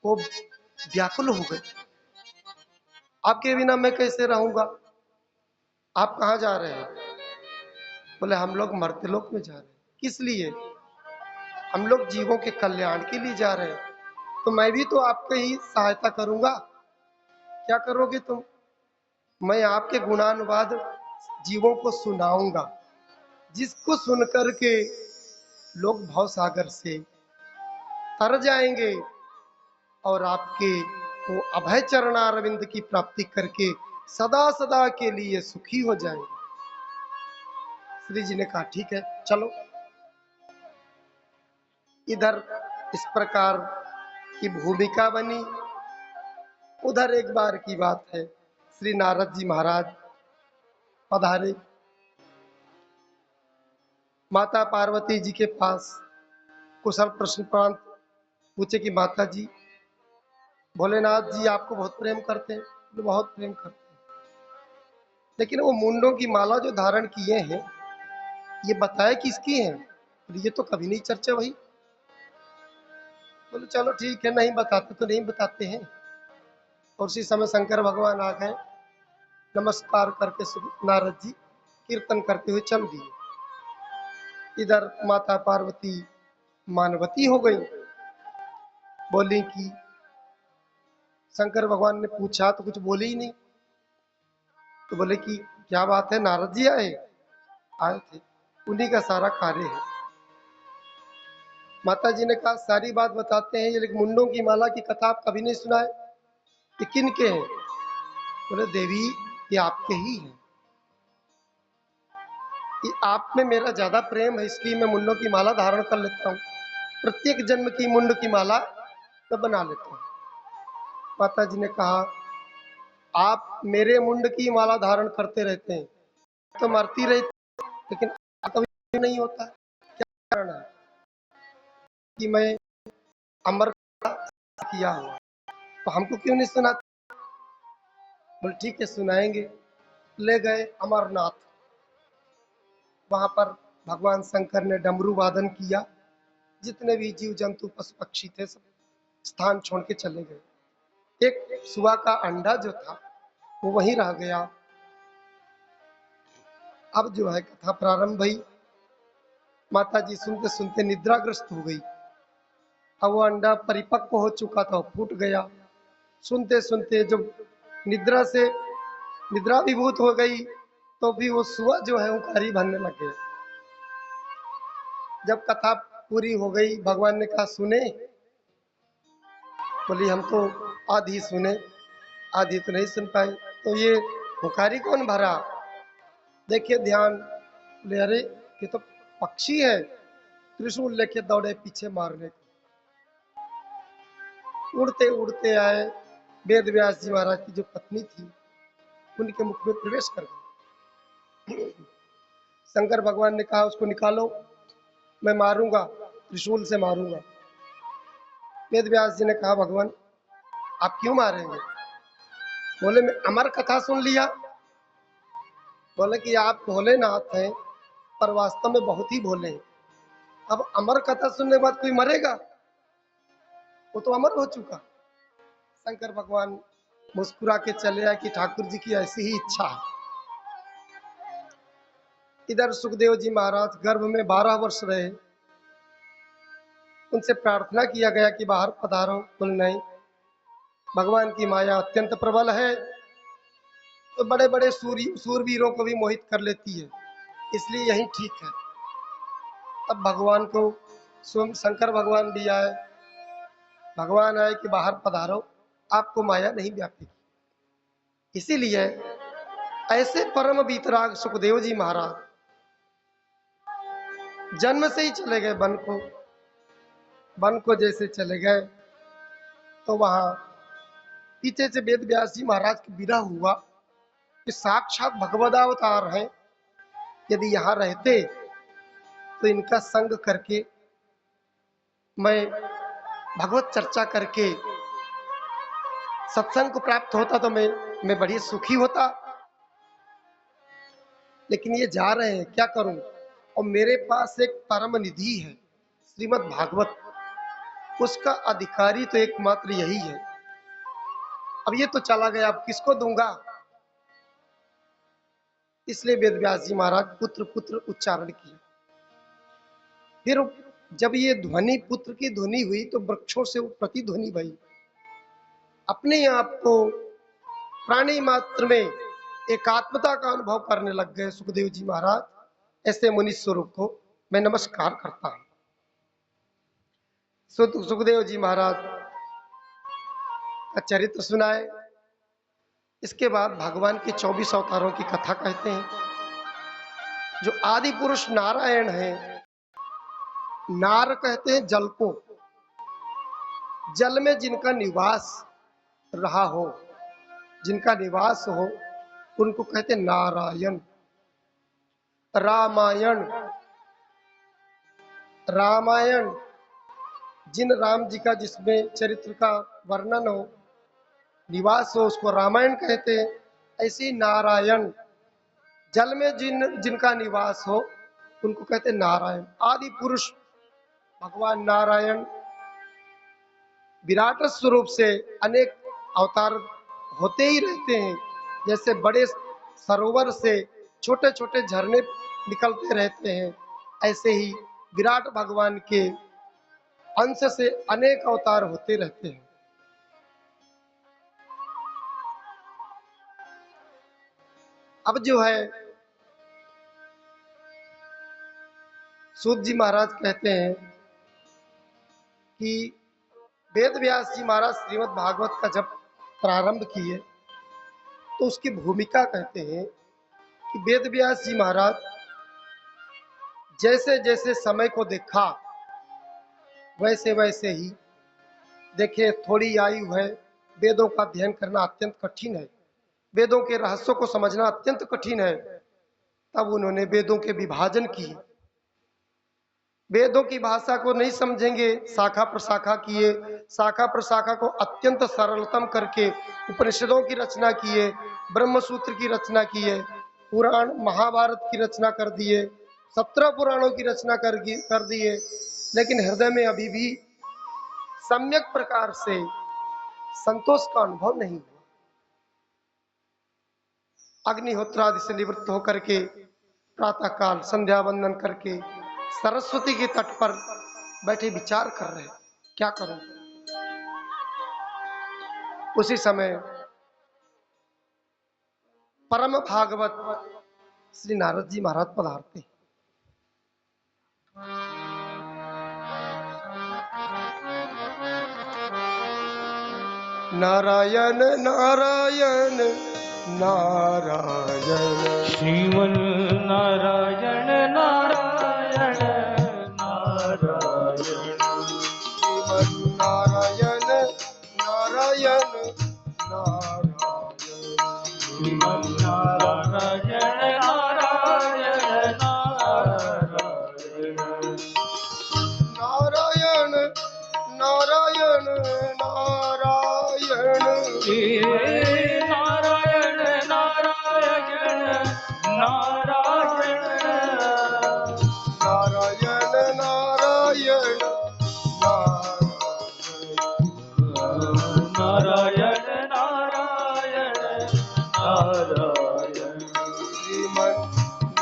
वो व्याकुल हो गए, आपके बिना मैं कैसे रहूंगा, आप कहाँ जा रहे हैं? बोले हम लोग मरते लोक में जा रहे हैं। किस लिए? हम लोग जीवों के कल्याण के लिए जा रहे हैं, तो मैं भी तो आपके ही सहायता करूंगा। क्या करोगे तुम? मैं आपके गुणानुवाद जीवों को सुनाऊंगा, जिसको सुन करके लोग भवसागर से तर जाएंगे और आपके वो अभय चरणारविंद की प्राप्ति करके सदा सदा के लिए सुखी हो जाएंगे। श्री जी ने कहा ठीक है चलो। इधर इस प्रकार की भूमिका बनी। उधर एक बार की बात है, श्री नारद जी महाराज पधारे माता पार्वती जी के पास, कुशल प्रश्न प्रांत पूछे कि माता जी भोलेनाथ जी आपको बहुत प्रेम करते हैं? बहुत प्रेम करते हैं, लेकिन वो मुंडों की माला जो धारण किए हैं ये बताया किसकी है? ये तो कभी नहीं चर्चा हुई। बोले चलो ठीक है, नहीं बताते तो नहीं बताते हैं। और उसी समय शंकर भगवान आ गए, नमस्कार करके नारद जी कीर्तन करते हुए चल दिए। इधर माता पार्वती मानवती हो गई, बोली कि शंकर भगवान ने पूछा तो कुछ बोले ही नहीं, तो बोले कि क्या बात है, नारद जी आए थे, उन्हीं का सारा कार्य है। माता जी ने कहा सारी बात बताते हैं, ये लेकिन मुंडों की माला की कथा आप कभी नहीं सुनाए, ये किन के हैं? बोले देवी ये आपके ही हैं, कि आप में मेरा ज्यादा प्रेम है इसलिए मैं मुंडों की माला धारण कर लेता हूँ, प्रत्येक जन्म की मुंड की माला मैं बना लेता हूँ। माता जी ने कहा आप मेरे मुंड की माला धारण करते रहते हैं तो मरती रहती, लेकिन कभी नहीं होता, क्या कारण है? कि मैं अमर किया हुआ, तो हमको क्यों नहीं सुनाते? बोले ठीक है सुनाएंगे। ले गए अमरनाथ, वहां पर भगवान शंकर ने डमरू वादन किया, जितने भी जीव जंतु पशु पक्षी थे सब स्थान छोड़ के चले गए। एक सुआ का अंडा जो था वो वहीं रह गया। अब जो है कथा प्रारंभ हुई, माता जी सुनते सुनते निद्राग्रस्त हो गई। अब वो अंडा परिपक्व हो चुका था, फूट गया। सुनते सुनते जब निद्रा विभूत हो गई तो भी वो सुआ जो है उकारी भरने लग गया। जब कथा पूरी हो गई भगवान ने कहा सुने? बोली हम तो आधी सुने, आधी तो नहीं सुन पाए। तो ये हुकारी कौन भरा? देखिए ध्यान, बोले अरे ये तो पक्षी है, त्रिशूल लेके दौड़े पीछे मारने को। उड़ते उड़ते आए, वेद व्यास जी महाराज की जो पत्नी थी उनके मुख में प्रवेश कर गए। शंकर भगवान ने कहा उसको निकालो, मैं मारूंगा, त्रिशूल से मारूंगा। वेद व्यास जी ने कहा भगवान आप क्यों मारेंगे? बोले मैं अमर कथा सुन लिया। बोले कि आप भोलेनाथ हैं पर वास्तव में बहुत ही भोले हैं। अब अमर कथा सुनने के बाद कोई मरेगा? वो तो अमर हो चुका। शंकर भगवान मुस्कुरा के चले आए कि ठाकुर जी की ऐसी ही इच्छा है। इधर सुखदेव जी महाराज गर्भ में 12 वर्ष रहे, उनसे प्रार्थना किया गया कि बाहर पधारो। बोले नहीं, भगवान की माया अत्यंत प्रबल है, तो बड़े बड़े सूरवीरों को भी मोहित कर लेती है, इसलिए यही ठीक है। अब भगवान को स्वयं शंकर भगवान भी आए, भगवान आए कि बाहर पधारो, आपको माया नहीं व्यापेगी। इसीलिए ऐसे परम वीतराग सुखदेव जी महाराज जन्म से ही चले गए वन को जैसे चले गए तो वहां पीछे से वेद व्यास जी महाराज की विरह हुआ कि साक्षात भगवदावतार हैं, यदि यहाँ रहते तो इनका संग करके मैं भगवत चर्चा करके सत्संग को प्राप्त होता तो मैं बड़ी सुखी होता। लेकिन ये जा रहे हैं, क्या करूं? और मेरे पास एक परम निधि है श्रीमद् भागवत, उसका अधिकारी तो एकमात्र यही है। अब ये तो चला गया, अब किसको दूंगा? इसलिए वेदव्यास जी महाराज पुत्र पुत्र उच्चारण किया। फिर जब ये ध्वनि पुत्र की ध्वनि हुई तो वृक्षों से वो प्रतिध्वनि भई, अपने आप को प्राणी मात्र में एकात्मता का अनुभव करने लग गए सुखदेव जी महाराज। ऐसे मुनि स्वरूप को मैं नमस्कार करता हूं। सुखदेव जी महाराज का चरित्र सुनाए, इसके बाद भगवान के 24 अवतारों की कथा कहते हैं। जो आदि पुरुष नारायण है, नार कहते हैं जल को, जल में जिनका निवास रहा हो, जिनका निवास हो, उनको कहते हैं नारायण। रामायण, रामायण जिन राम जी का जिसमें चरित्र का वर्णन हो, निवास हो, उसको रामायण कहते हैं। ऐसे ही नारायण, जल में जिनका निवास हो, उनको कहते हैं नारायण। आदि पुरुष भगवान नारायण विराट स्वरूप से अनेक अवतार होते ही रहते हैं। जैसे बड़े सरोवर से छोटे छोटे झरने निकलते रहते हैं, ऐसे ही विराट भगवान के अंश से अनेक अवतार होते रहते हैं। अब जो है सूत जी महाराज कहते हैं कि वेद व्यास जी महाराज श्रीमद् भागवत का जब प्रारंभ किए तो उसकी भूमिका कहते हैं कि वेद व्यास जी महाराज जैसे जैसे समय को देखा वैसे वैसे ही देखे, थोड़ी आयु है, वेदों का अध्ययन करना अत्यंत कठिन है, वेदों के रहस्यों को समझना अत्यंत कठिन है। तब उन्होंने वेदों के विभाजन किए, वेदों की भाषा को नहीं समझेंगे, शाखा प्रशाखा किए, शाखा प्रशाखा को अत्यंत सरलतम करके उपनिषदों की रचना किए, ब्रह्मसूत्र की रचना किए, पुराण महाभारत की रचना कर दिए, 17 पुराणों की रचना कर दिए। लेकिन हृदय में अभी भी सम्यक प्रकार से संतोष का अनुभव नहीं हुआ। अग्निहोत्रादि से निवृत्त होकर के प्रातः काल संध्या वंदन करके सरस्वती के तट पर बैठे विचार कर रहे, क्या करूं? उसी समय परम भागवत श्री नारद जी महाराज पधारते। नारायण नारायण नारायण श्रीमन नारायण नारायण नारायण, श्रीमन नारायण नारायण नारायण, श्रीमन नारायण नारायण नारायण, नारायण नारायण नारायण, नारायण नारायण नारायण, नारायण नारायण नारायण नारायण नारायण, श्रीमन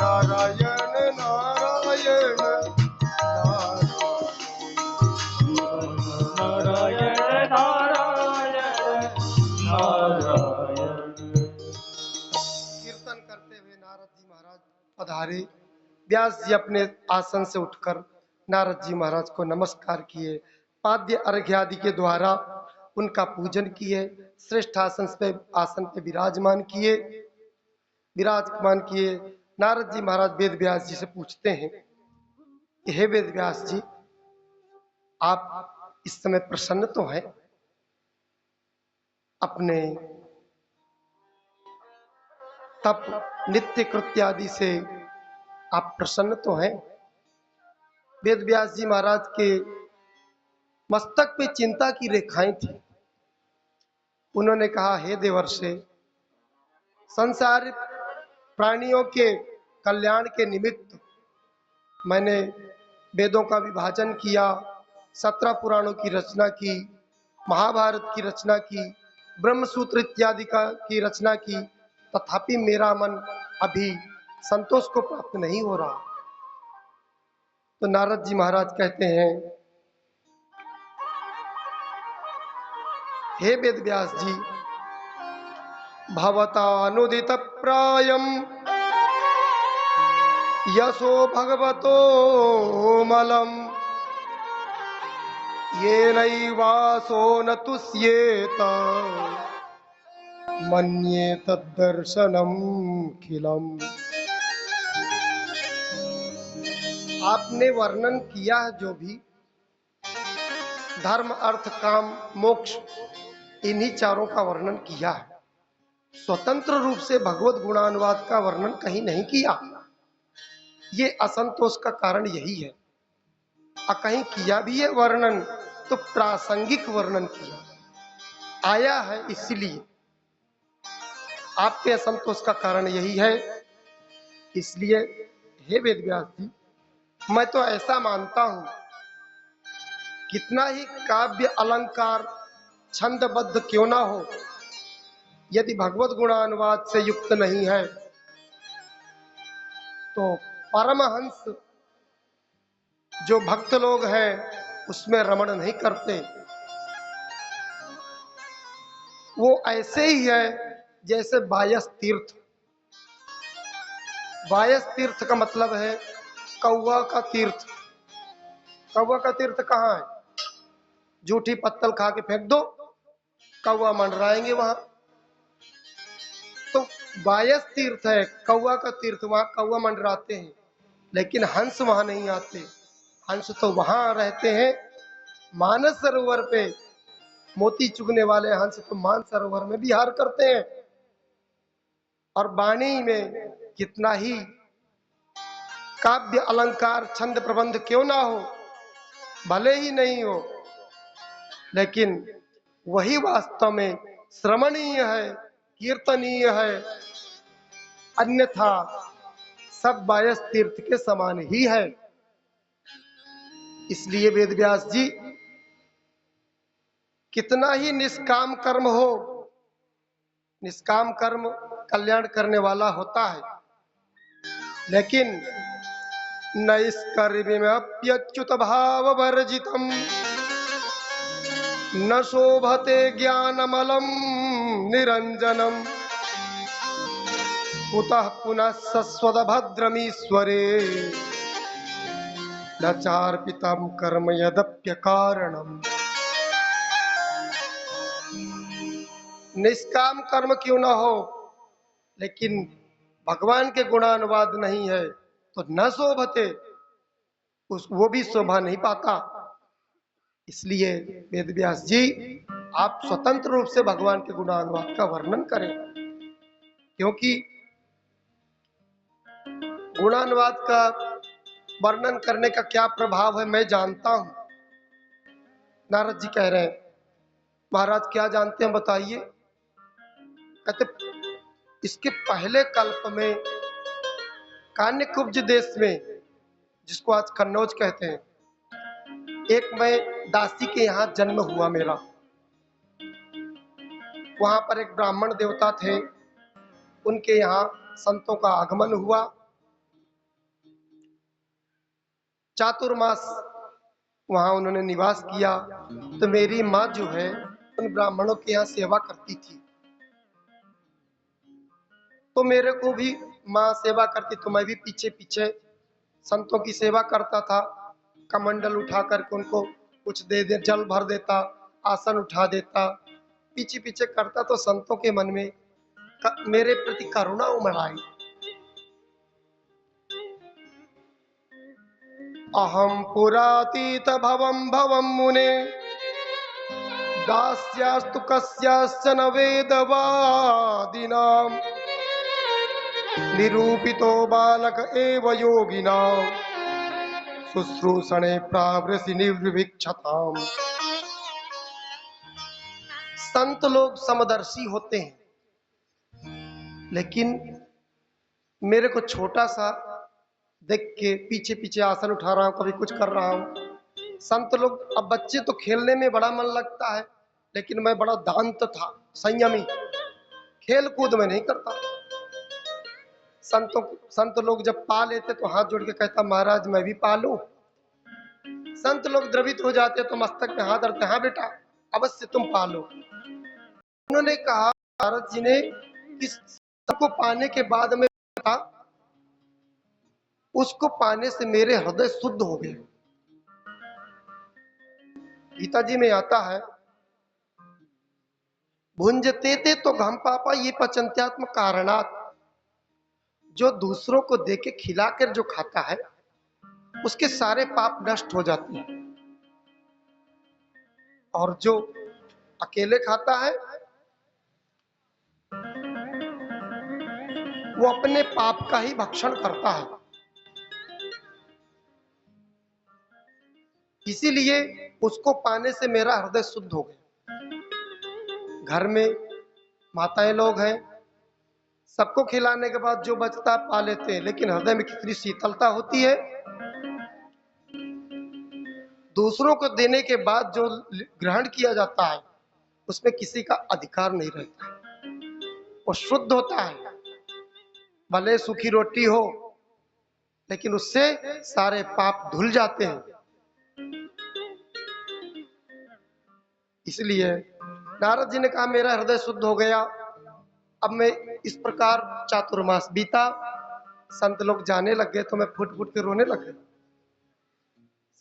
नारायण नारायण नारायण, पधारे। व्यास जी अपने आसन से उठकर नारद जी महाराज को नमस्कार किए, पाद्य अर्घ्य आदि के द्वारा उनका पूजन किए, श्रेष्ठ आसन पे विराजमान किए। नारद जी महाराज वेद व्यास जी से पूछते हैं कि हे वेद व्यास जी, आप इस समय प्रसन्न तो हैं? अपने तप नित्य कृत्य आदि से आप प्रसन्न तो हैं? वेद व्यास जी महाराज के मस्तक पे चिंता की रेखाएं थी। उन्होंने कहा, हे देवर्षि, संसार प्राणियों के कल्याण के निमित्त मैंने वेदों का विभाजन किया, 17 पुराणों की रचना की, महाभारत की रचना की, ब्रह्मसूत्र इत्यादि की रचना की, तथापि मेरा मन अभी संतोष को प्राप्त नहीं हो रहा। तो नारद जी महाराज कहते हैं, हे वेद व्यास जी, भवतानुदित प्रायम यशो भगवतो मलम ये नैवासो न तुष्येत मन्ये तद्दर्शनम खिलम। आपने वर्णन किया है जो भी धर्म अर्थ काम मोक्ष, इन्हीं चारों का वर्णन किया है। स्वतंत्र रूप से भगवत गुणानुवाद का वर्णन कहीं नहीं किया। ये असंतोष का कारण यही है। कहीं किया भी है वर्णन तो प्रासंगिक वर्णन किया आया है, इसलिए आपके असंतोष का कारण यही है। इसलिए हे वेद व्यास जी, मैं तो ऐसा मानता हूं, कितना ही काव्य अलंकार छंदबद्ध क्यों ना हो, यदि भगवत गुणानुवाद से युक्त नहीं है तो परमहंस जो भक्त लोग हैं उसमें रमण नहीं करते। वो ऐसे ही है जैसे बायस तीर्थ। बायस तीर्थ का मतलब है कौवा का तीर्थ। कौवा का तीर्थ कहाँ है? जूठी पत्तल खा के फेंक दो, कौवा मंडराएंगे वहां। तो बायस तीर्थ है कौवा का तीर्थ, वहां कौवा मंडराते हैं, लेकिन हंस वहां नहीं आते। हंस तो वहां रहते हैं मानस सरोवर पे। मोती चुगने वाले हंस तो मान सरोवर में विहार करते हैं। और वाणी में कितना ही काव्य अलंकार छंद प्रबंध क्यों ना हो, भले ही नहीं हो, लेकिन वही वास्तव में श्रवणीय है, कीर्तनीय है। अन्यथा सब बायस तीर्थ के समान ही है। इसलिए वेद व्यास जी, कितना ही निष्काम कर्म हो, निष्काम कर्म कल्याण करने वाला होता है, लेकिन नैष्कर्म्यप्यच्युत भाव वर्जितम न शोभते ज्ञानमलम निरंजनम कुतः पुनः सस्वद भद्रमीश्वरे न चार्पितम कर्म यदप्य कारणम। निष्काम कर्म क्यों ना हो, लेकिन भगवान के गुणानुवाद नहीं है तो न शोभते, वो भी शोभा नहीं पाता। इसलिए वेद व्यास जी, आप स्वतंत्र रूप से भगवान के गुणानुवाद का वर्णन करें, क्योंकि गुणानुवाद का वर्णन करने का क्या प्रभाव है मैं जानता हूं। नारद जी कह रहे हैं, महाराज क्या जानते हैं बताइए? कहते इसके पहले कल्प में कान्यकुब्ज देश में, जिसको आज कन्नौज कहते हैं, एक मैं दासी के यहाँ जन्म हुआ मेरा। वहां पर एक ब्राह्मण देवता थे, उनके यहाँ संतों का आगमन हुआ। चातुर्मास वहां उन्होंने निवास किया। तो मेरी माँ जो है उन ब्राह्मणों के यहाँ सेवा करती थी। तो मेरे को भी माँ सेवा करती तो मैं भी पीछे पीछे संतों की सेवा करता था। कमंडल उठा करके उनको कुछ दे दे, जल भर देता, आसन उठा देता, पीछे पीछे करता तो संतों के मन में मेरे प्रति करुणा उमड़ आई। अहम पुरातीत भवम भवम मुने दास्यास्तु कस्याश्चन वेदवादिनां निरूपितो बालक एव योगिनां शुश्रूषणे प्रावृषि निर्विक्षताम्। संत लोग समदर्शी होते हैं, लेकिन मेरे को छोटा सा देख के पीछे पीछे आसन उठा रहा हूं, कभी कुछ कर रहा हूं। संत लोग, अब बच्चे तो खेलने में बड़ा मन लगता है, लेकिन मैं बड़ा दांत था, संयमी, खेल कूद में नहीं करता। संत लोग जब पा लेते तो हाथ जोड़ के कहता महाराज मैं भी पालूं। संत लोग द्रवित हो जाते तो मस्तक में हाथ धरते, हाँ बेटा अवश्य तुम पालो। उन्होंने कहा नारद जी ने, इस सबको पाने के बाद में उसको पाने से मेरे हृदय शुद्ध हो गए। गीता जी में आता है, भुंजते ते तो घम पापा ये पचंत्यात्म कारणात। जो दूसरों को देके खिलाकर जो खाता है उसके सारे पाप नष्ट हो जाते हैं, और जो अकेले खाता है वो अपने पाप का ही भक्षण करता है। इसीलिए उसको पाने से मेरा हृदय शुद्ध हो गया। घर में माताएं लोग हैं, सबको खिलाने के बाद जो बचता पा लेते हैं, लेकिन हृदय में कितनी शीतलता होती है। दूसरों को देने के बाद जो ग्रहण किया जाता है उसमें किसी का अधिकार नहीं रहता है, वो शुद्ध होता है। भले सूखी रोटी हो, लेकिन उससे सारे पाप धुल जाते हैं। इसलिए नारद जी ने कहा मेरा हृदय शुद्ध हो गया। अब मैं इस प्रकार चातुर्मास बीता, संत लोग जाने लग गए तो मैं फुट फुट के रोने लग गया।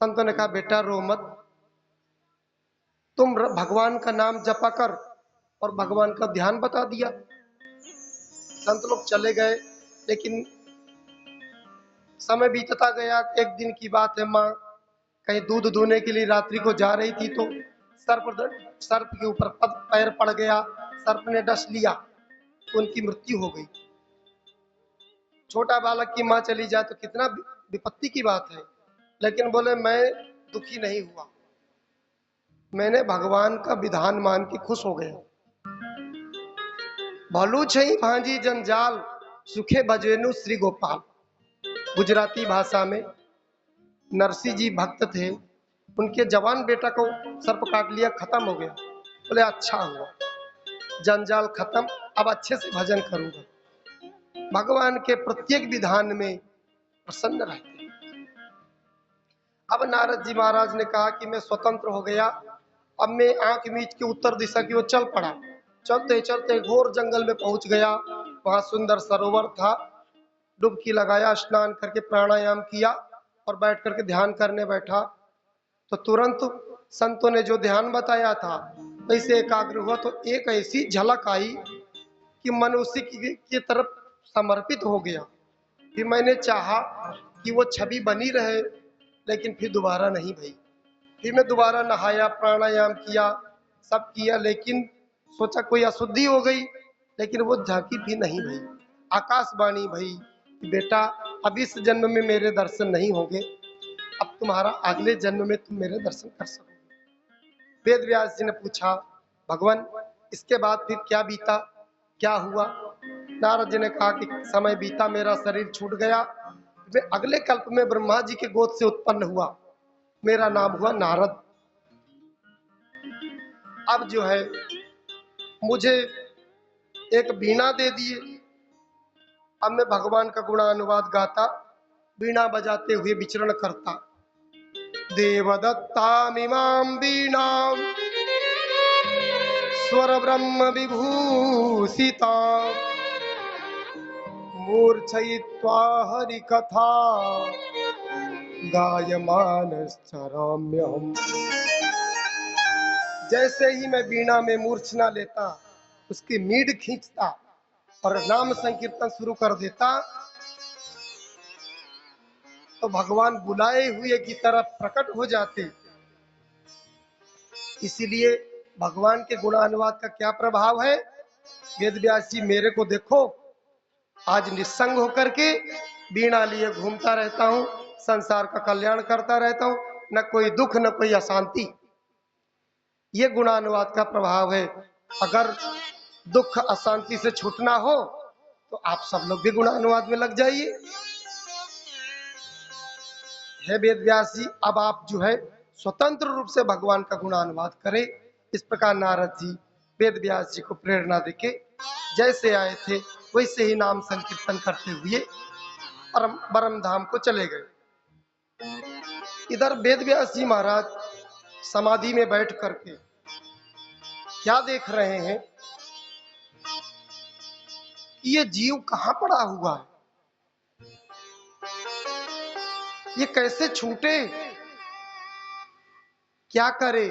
संतों ने कहा बेटा रो मत, तुम भगवान का नाम जपा कर, और भगवान का ध्यान बता दिया। संत लोग चले गए, लेकिन समय बीतता गया। एक दिन की बात है, माँ कहीं दूध दूने के लिए रात्रि को जा रही थी तो सर्प के ऊपर पैर पड़ गया, सर्प ने डस लिया तो उनकी मृत्यु हो गई। छोटा बालक की माँ चली जाए तो कितना विपत्ति की बात है, लेकिन बोले मैं दुखी नहीं हुआ, मैंने भगवान का विधान मान के खुश हो गया। भलू छई भांजी जंजाल सुखे भजेनु श्री गोपाल। गुजराती भाषा में नरसिंह जी भक्त थे, उनके जवान बेटा को सर्प काट लिया, खत्म हो गया। बोले अच्छा हुआ, जंजाल खत्म, अब अच्छे से भजन करूंगा। भगवान के प्रत्येक विधान में प्रसन्न रहते हैं। अब नारद जी महाराज ने कहा कि मैं स्वतंत्र हो गया। अब मैं आंख मीच के उत्तर दिशा की ओर चल पड़ा। चलते चलते घोर जंगल में पहुंच गया। वहां सुंदर सरोवर था, डुबकी लगाया, स्नान करके प्राणायाम किया और बैठ करके ध्यान करने बैठा तो तुरंत संतों ने जो ध्यान बताया था वैसे एकाग्र हुआ तो एक ऐसी झलक आई कि मन उसी की तरफ समर्पित हो गया। फिर मैंने चाहा कि वो छवि बनी रहे, लेकिन फिर दोबारा नहीं भई। फिर मैं दोबारा नहाया, प्राणायाम किया, सब किया, लेकिन सोचा कोई अशुद्धि हो गई, लेकिन वो झांकी भी नहीं भई। आकाशवाणी भई, बेटा अब इस जन्म में मेरे दर्शन नहीं होंगे, अब तुम्हारा अगले जन्म में तुम मेरे दर्शन कर सकोगे। वेद व्यास जी ने पूछा भगवान इसके बाद फिर क्या बीता, क्या हुआ? नारद जी ने कहा कि समय बीता, मेरा शरीर छूट गया, मैं अगले कल्प में ब्रह्मा जी के गोद से उत्पन्न हुआ, मेरा नाम हुआ नारद। अब जो है मुझे एक वीणा दे दिए, अब मैं भगवान का गुणानुवाद गाता, वीणा बजाते हुए विचरण करता। देवदत्तामिमां वीणां स्वर ब्रह्म विभूषिता मूर्छयित्वा हरिकथा गायमानश्चराम्यहम्। जैसे ही मैं बीणा में मूर्छना लेता, उसकी मीड खींचता और नाम संकीर्तन शुरू कर देता, तो भगवान बुलाए हुए की तरफ प्रकट हो जाते। इसीलिए भगवान के गुणानुवाद का क्या प्रभाव है? वेद व्यास जी, मेरे को देखो, आज निस्संग होकर के बीणा लिए घूमता रहता हूं, संसार का कल्याण करता रहता हूं, न कोई दुख न कोई अशांति। ये गुणानुवाद का प्रभाव है। अगर दुख अशांति से छूटना हो तो आप सब लोग भी गुणानुवाद में लग जाइए। हे वेद व्यास जी, अब आप जो है स्वतंत्र रूप से भगवान का गुणानुवाद करें। इस प्रकार नारद जी वेद व्यास जी को प्रेरणा देके जैसे आए थे वैसे ही नाम संकीर्तन करते हुए परम धाम को चले गए। इधर वेद व्यास जी महाराज समाधि में बैठ करके क्या देख रहे हैं कि ये जीव कहां पड़ा हुआ है, ये कैसे छूटे, क्या करे।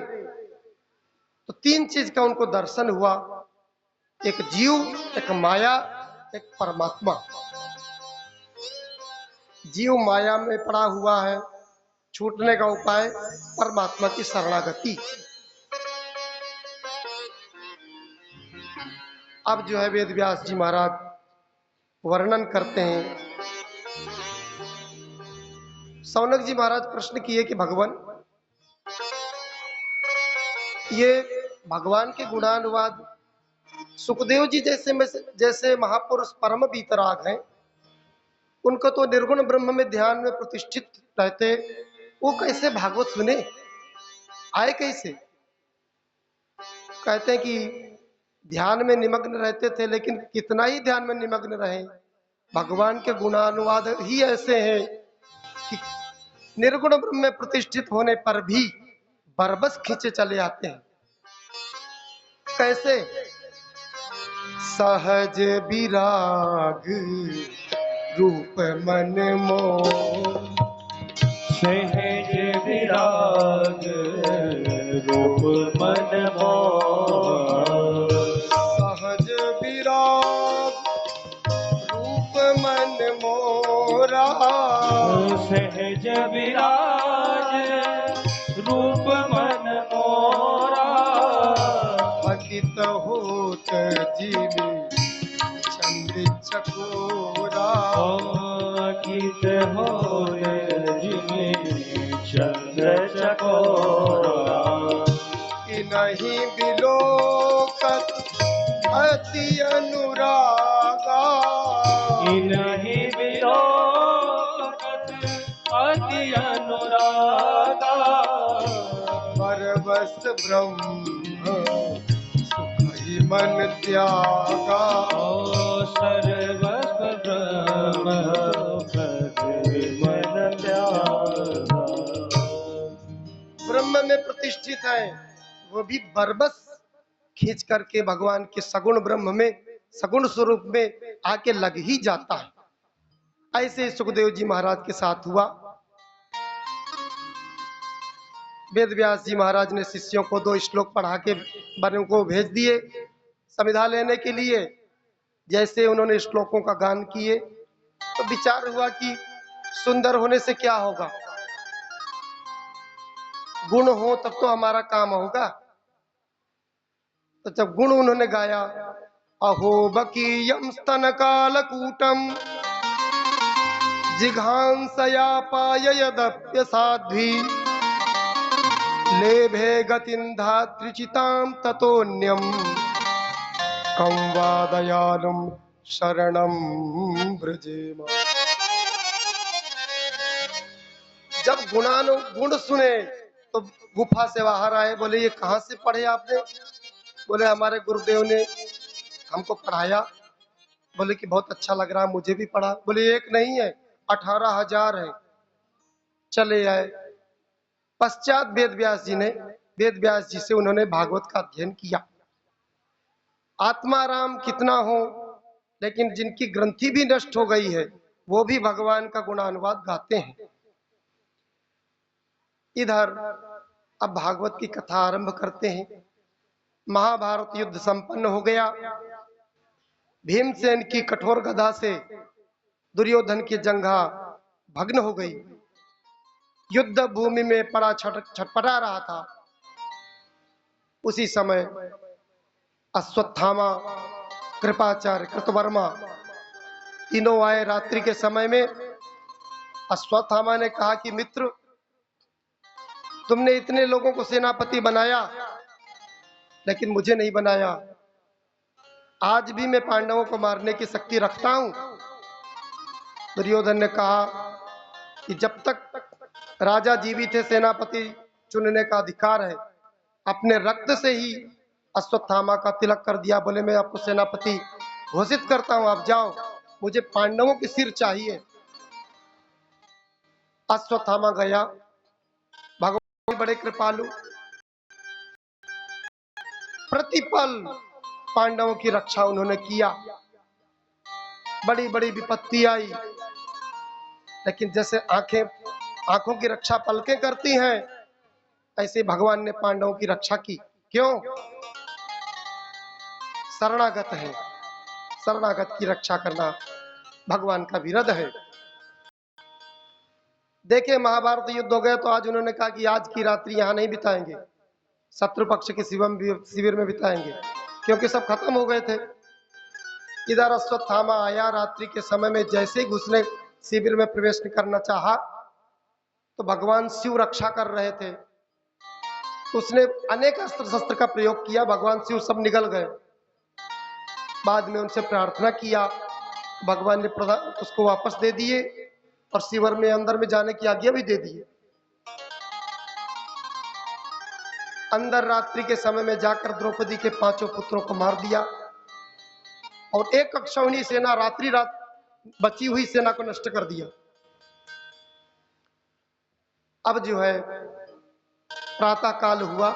तो तीन चीज का उनको दर्शन हुआ, एक जीव, एक माया, एक परमात्मा। जीव माया में पड़ा हुआ है, छूटने का उपाय परमात्मा की शरणागति। अब जो है वेद व्यास जी महाराज वर्णन करते हैं। सौनक जी महाराज प्रश्न किए कि भगवान, ये भगवान के गुणानुवाद सुखदेव जी जैसे महापुरुष परम वीतराग हैं, उनको तो निर्गुण ब्रह्म में ध्यान में प्रतिष्ठित रहते, वो कैसे भागवत सुने, आए कैसे? कहते हैं कि ध्यान में निमग्न रहते थे, लेकिन कितना ही ध्यान में निमग्न रहे, भगवान के गुणानुवाद ही ऐसे हैं कि निर्गुण ब्रह्म में प्रतिष्ठित होने पर भी बरबस खींचे चले आते हैं। कैसे? सहज विराग रूप मन मोह, सहज विराग रूप मन मोह, सहज विराग रूप मन मोरा, सहज विराग रूप मन मोरा, पतित होत जीवी छंद चकोरा, गीत हो जिमे चंद्र चकोरा, नहीं बिलोकत अति अनुरागा, नहीं विलोकत अति अनुरागा, परवश ब्रह्म सुख ही मन त्यागा, सर्वस्व ब्रह्म मन त्यागा। ब्रह्म में प्रतिष्ठित है, वो भी बरबस खींच करके भगवान के सगुण ब्रह्म में, सगुण स्वरूप में आके लग ही जाता है। ऐसे सुखदेव जी महाराज के साथ हुआ। वेद व्यास जी महाराज ने शिष्यों को 2 श्लोक पढ़ा के बड़ों को भेज दिए समिधा लेने के लिए। जैसे उन्होंने श्लोकों का गान किए तो विचार हुआ कि सुंदर होने से क्या होगा, गुण हो तब तो हमारा काम होगा। तो जब गुण उन्होंने गाया, अहो बकीयम स्तन कालकूटम जिघांसया पाय यदप्य साध्वी, लेभे गतिं धात्रिचितां ततोन्यम कं वा दयालुं शरणं ब्रजेम। जब गुण सुने तो गुफा से बाहर आए, बोले ये कहाँ से पढ़े आपने? बोले हमारे गुरुदेव ने हमको पढ़ाया। बोले कि बहुत अच्छा लग रहा, मुझे भी पढ़ा। बोले एक नहीं है, 18,000 है। चले आए। पश्चात वेद व्यास जी से उन्होंने भागवत का अध्ययन किया। आत्माराम कितना हो लेकिन जिनकी ग्रंथि भी नष्ट हो गई है वो भी भगवान का गुणानुवाद गाते हैं। इधर अब भागवत की कथा आरंभ करते हैं। महाभारत युद्ध संपन्न हो गया। भीमसेन की कठोर गदा से दुर्योधन की जंघा भग्न हो गई। युद्ध भूमि में पड़ा छटपटा रहा था। उसी समय अश्वत्थामा, कृपाचार्य, कृतवर्मा तीनों आए। रात्रि के समय में अश्वत्थामा ने कहा कि मित्र, तुमने इतने लोगों को सेनापति बनाया लेकिन मुझे नहीं बनाया। आज भी मैं पांडवों को मारने की शक्ति रखता हूं। दुर्योधन ने कहा कि जब तक राजा जीवित है सेनापति चुनने का अधिकार है। अपने रक्त से ही अश्वत्थामा का तिलक कर दिया। बोले मैं आपको सेनापति घोषित करता हूं, आप जाओ, मुझे पांडवों के सिर चाहिए। अश्वत्थामा गया। भगवान बड़े कृपालु, प्रतिपल पांडवों की रक्षा उन्होंने किया। बड़ी बड़ी विपत्ति आई लेकिन जैसे आंखों की रक्षा पलकें करती हैं, ऐसे भगवान ने पांडवों की रक्षा की। क्यों? शरणागत है। शरणागत की रक्षा करना भगवान का विरध है। देखिए, महाभारत युद्ध हो गया तो आज उन्होंने कहा कि आज की रात्रि यहां नहीं बिताएंगे, शत्रु पक्ष के शिविर में बिताएंगे, क्योंकि सब खत्म हो गए थे। इधर अश्वत्थामा आया। रात्रि के समय में जैसे ही घुसने शिविर में प्रवेश करना चाहा तो भगवान शिव रक्षा कर रहे थे। उसने अनेक अस्त्र शस्त्र का प्रयोग किया। भगवान शिव सब निगल गए। बाद में उनसे प्रार्थना किया, भगवान ने उसको वापस दे दिए और शिविर में अंदर में जाने की आज्ञा भी दे दी। अंदर रात्रि के समय में जाकर द्रौपदी के 5 पुत्रों को मार दिया और एक अक्षौहिणी सेना रात्रि रात बची हुई सेना को नष्ट कर दिया। अब जो है प्रातः काल हुआ।